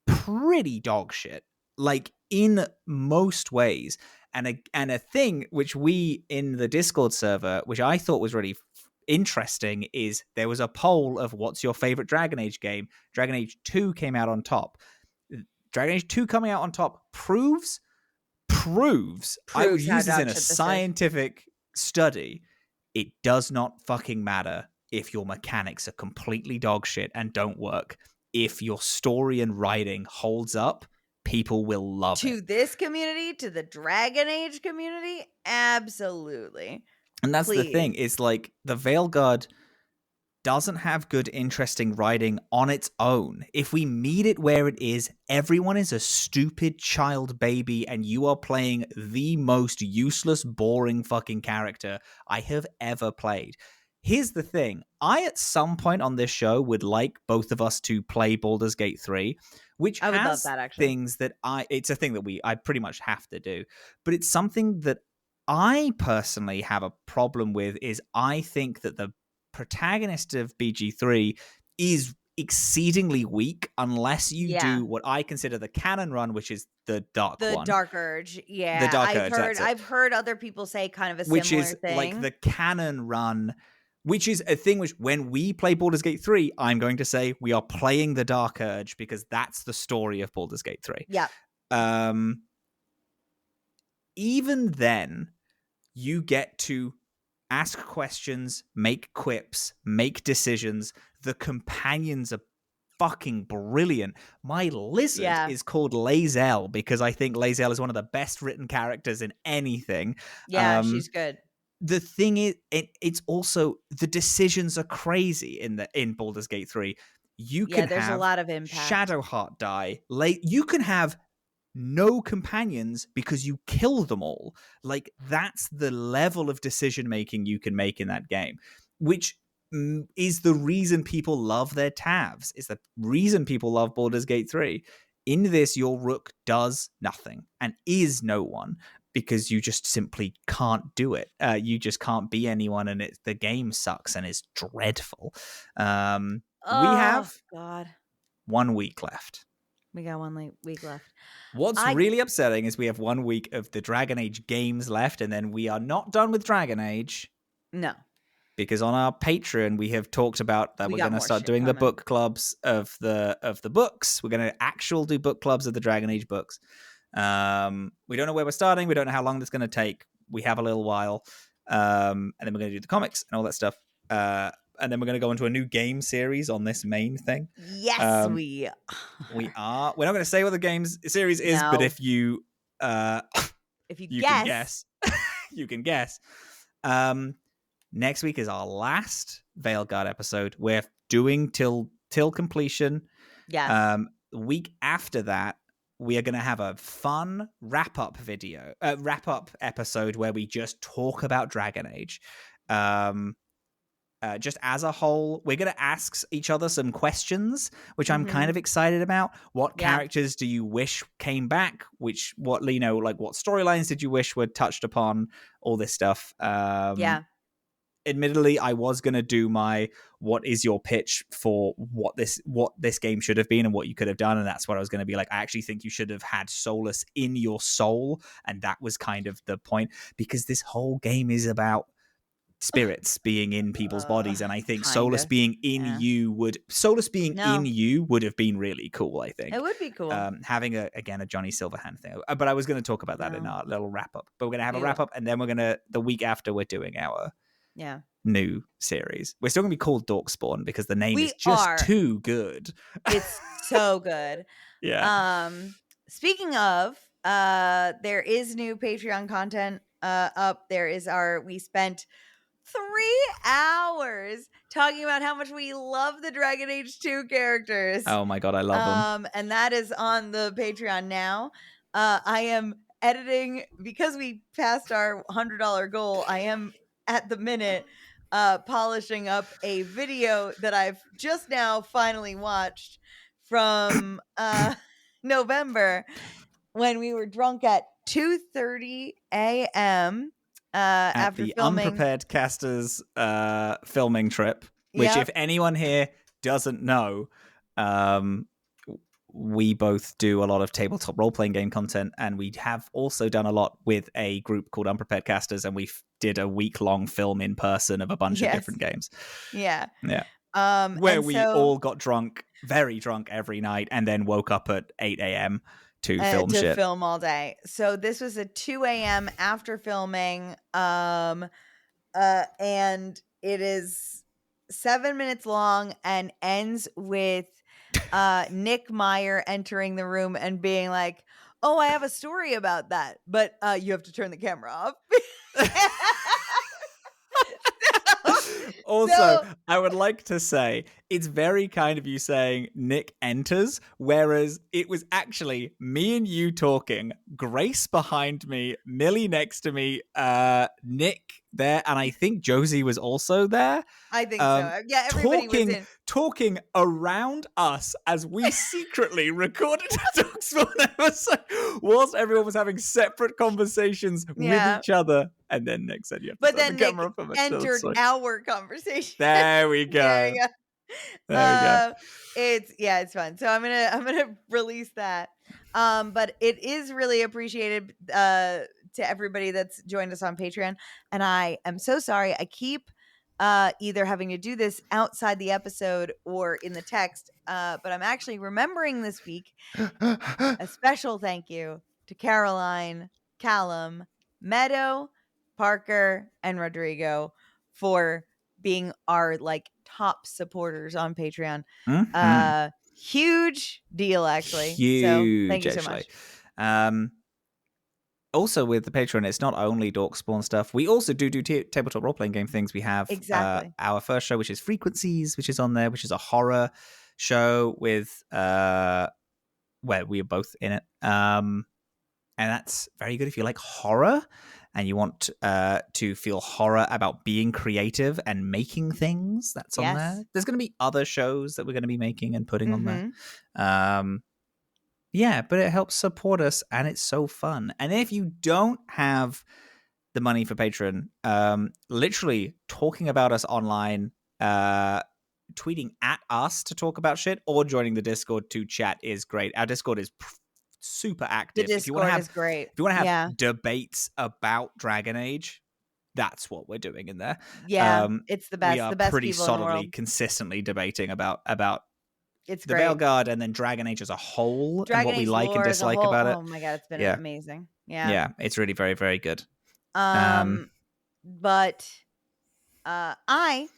pretty dog shit, like in most ways. And a thing which we in the Discord server, which I thought was really interesting, is there was a poll of what's your favorite Dragon Age game. Dragon Age 2 came out on top. Dragon Age 2 coming out on top proves I would use this in a scientific study. It does not fucking matter if your mechanics are completely dog shit and don't work. If your story and writing holds up, people will love it. To this community, to the Dragon Age community, absolutely. And that's the thing. It's like the Veilguard doesn't have good, interesting writing on its own. If we meet it where it is, everyone is a stupid child baby, and you are playing the most useless, boring fucking character I have ever played. Here's the thing. I, at some point on this show, would like both of us to play Baldur's Gate 3, which has things that it's a thing that I pretty much have to do. But it's something that I personally have a problem with, is I think that the protagonist of BG3 is exceedingly weak unless you do what I consider the canon run, which is the Dark one. The Dark Urge, yeah. The Dark Urge, I've heard other people say kind of a similar thing. Which is like the canon run, which is a thing which, when we play Baldur's Gate 3, I'm going to say we are playing the Dark Urge because that's the story of Baldur's Gate 3. Yeah. Even then, you get to ask questions, make quips, make decisions. The companions are fucking brilliant. My lizard is called Lae'zel because I think Lae'zel is one of the best written characters in anything. Yeah, she's good. The thing is, it's also, the decisions are crazy in Baldur's Gate 3. You can there's have a lot of impact. Shadowheart die. You can have no companions because you kill them all. Like, that's the level of decision making you can make in that game, which is the reason people love their Tavs. Is the reason people love Baldur's Gate 3. In this, your Rook does nothing and is no one because you just simply can't do it. You just can't be anyone, and the game sucks and is dreadful. We have 1 week left. We got 1 week left. What's really upsetting is we have 1 week of the Dragon Age games left, and then we are not done with Dragon Age. No. Because on our Patreon, we have talked about that we're going to start doing the book clubs of the books. We're going to do book clubs of the Dragon Age books. We don't know where we're starting. We don't know how long that's going to take. We have a little while. And then we're going to do the comics and all that stuff. And then we're going to go into a new game series on this main thing. Yes, we are. We're not going to say what the game series is, but if you can guess, you can guess. Next week is our last Veilguard episode. We're doing till completion. Yeah. The week after that, we are going to have a fun wrap-up episode where we just talk about Dragon Age. Just as a whole, we're going to ask each other some questions, which I'm kind of excited about. What characters do you wish came back? What storylines did you wish were touched upon? All this stuff. Admittedly, I was going to do my what is your pitch for what this game should have been and what you could have done, and that's what I was going to be like. I actually think you should have had Solus in your soul, and that was kind of the point, because this whole game is about spirits being in people's bodies, and I think Solus being in you would have been really cool. I think it would be cool having a Johnny Silverhand thing, but I was going to talk about that in our little wrap up. But we're going to have a wrap up, and then the week after we're doing our new series. We're still going to be called Dorkspawn because the name is just too good. It's so good. Speaking of, there is new Patreon content up. We spent 3 hours talking about how much we love the Dragon Age 2 characters. Oh my god, I love them. And that is on the Patreon now. I am editing, because we passed our $100 goal. I am at the minute polishing up a video that I've just now finally watched from November, when we were drunk at 2:30 a.m. After the filming Unprepared Casters filming trip, which if anyone here doesn't know, we both do a lot of tabletop role-playing game content, and we have also done a lot with a group called Unprepared Casters, and we did a week-long film in person of a bunch of different games. Where we all got drunk, very drunk every night, and then woke up at 8 a.m. to film all day. So this was a 2 a.m. after filming, and it is 7 minutes long and ends with Nick Meyer entering the room and being like, "Oh, I have a story about that, but you have to turn the camera off." Also, I would like to say it's very kind of you saying Nick enters, whereas it was actually me and you talking, Grace behind me, Millie next to me, Nick there, and I think Josie was also there. I think so. Yeah, everybody was in. Talking around us as we secretly recorded a Dorkspawn episode whilst everyone was having separate conversations with each other. And then Nick said, "You have to turn the camera off." But then Nick entered our conversation. There we go. There we go. It's fun. So I'm gonna release that. But it is really appreciated to everybody that's joined us on Patreon. And I am so sorry. I keep either having to do this outside the episode or in the text. But I'm actually remembering this week a special thank you to Caroline, Callum, Meadow, Parker, and Rodrigo for being our top supporters on Patreon. Huge deal, actually. Huge, so thank you so much. Also with the Patreon, it's not only Dorkspawn stuff. We also do tabletop role-playing game things. We have our first show, which is Frequencies, which is on there, which is a horror show with where we are both in it. And that's very good if you like horror and you want to feel horror about being creative and making things. That's on there. There's going to be other shows that we're going to be making and putting on there. But it helps support us, and it's so fun. And if you don't have the money for Patreon, literally talking about us online, tweeting at us to talk about shit, or joining the Discord to chat is great. Our Discord is super active. The Discord is great. If you want to have debates about Dragon Age, that's what we're doing in there. It's the best. We are the best pretty people solidly, in the world. consistently debating about it's the great. Veilguard and then Dragon Age as a whole, Dragon and what we Age like and dislike about it. Oh my god, it's been amazing. Yeah, it's really very, very good. But I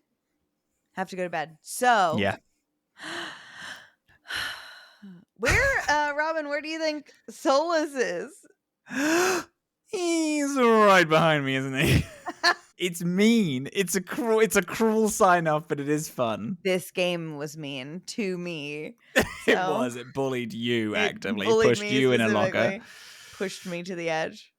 have to go to bed. So Robin, where do you think Solus is? He's right behind me, isn't he? It's mean. It's a cruel sign off, but it is fun. This game was mean to me. It was. It bullied you It actively. bullied Pushed me you in a locker. specifically, pushed me to the edge.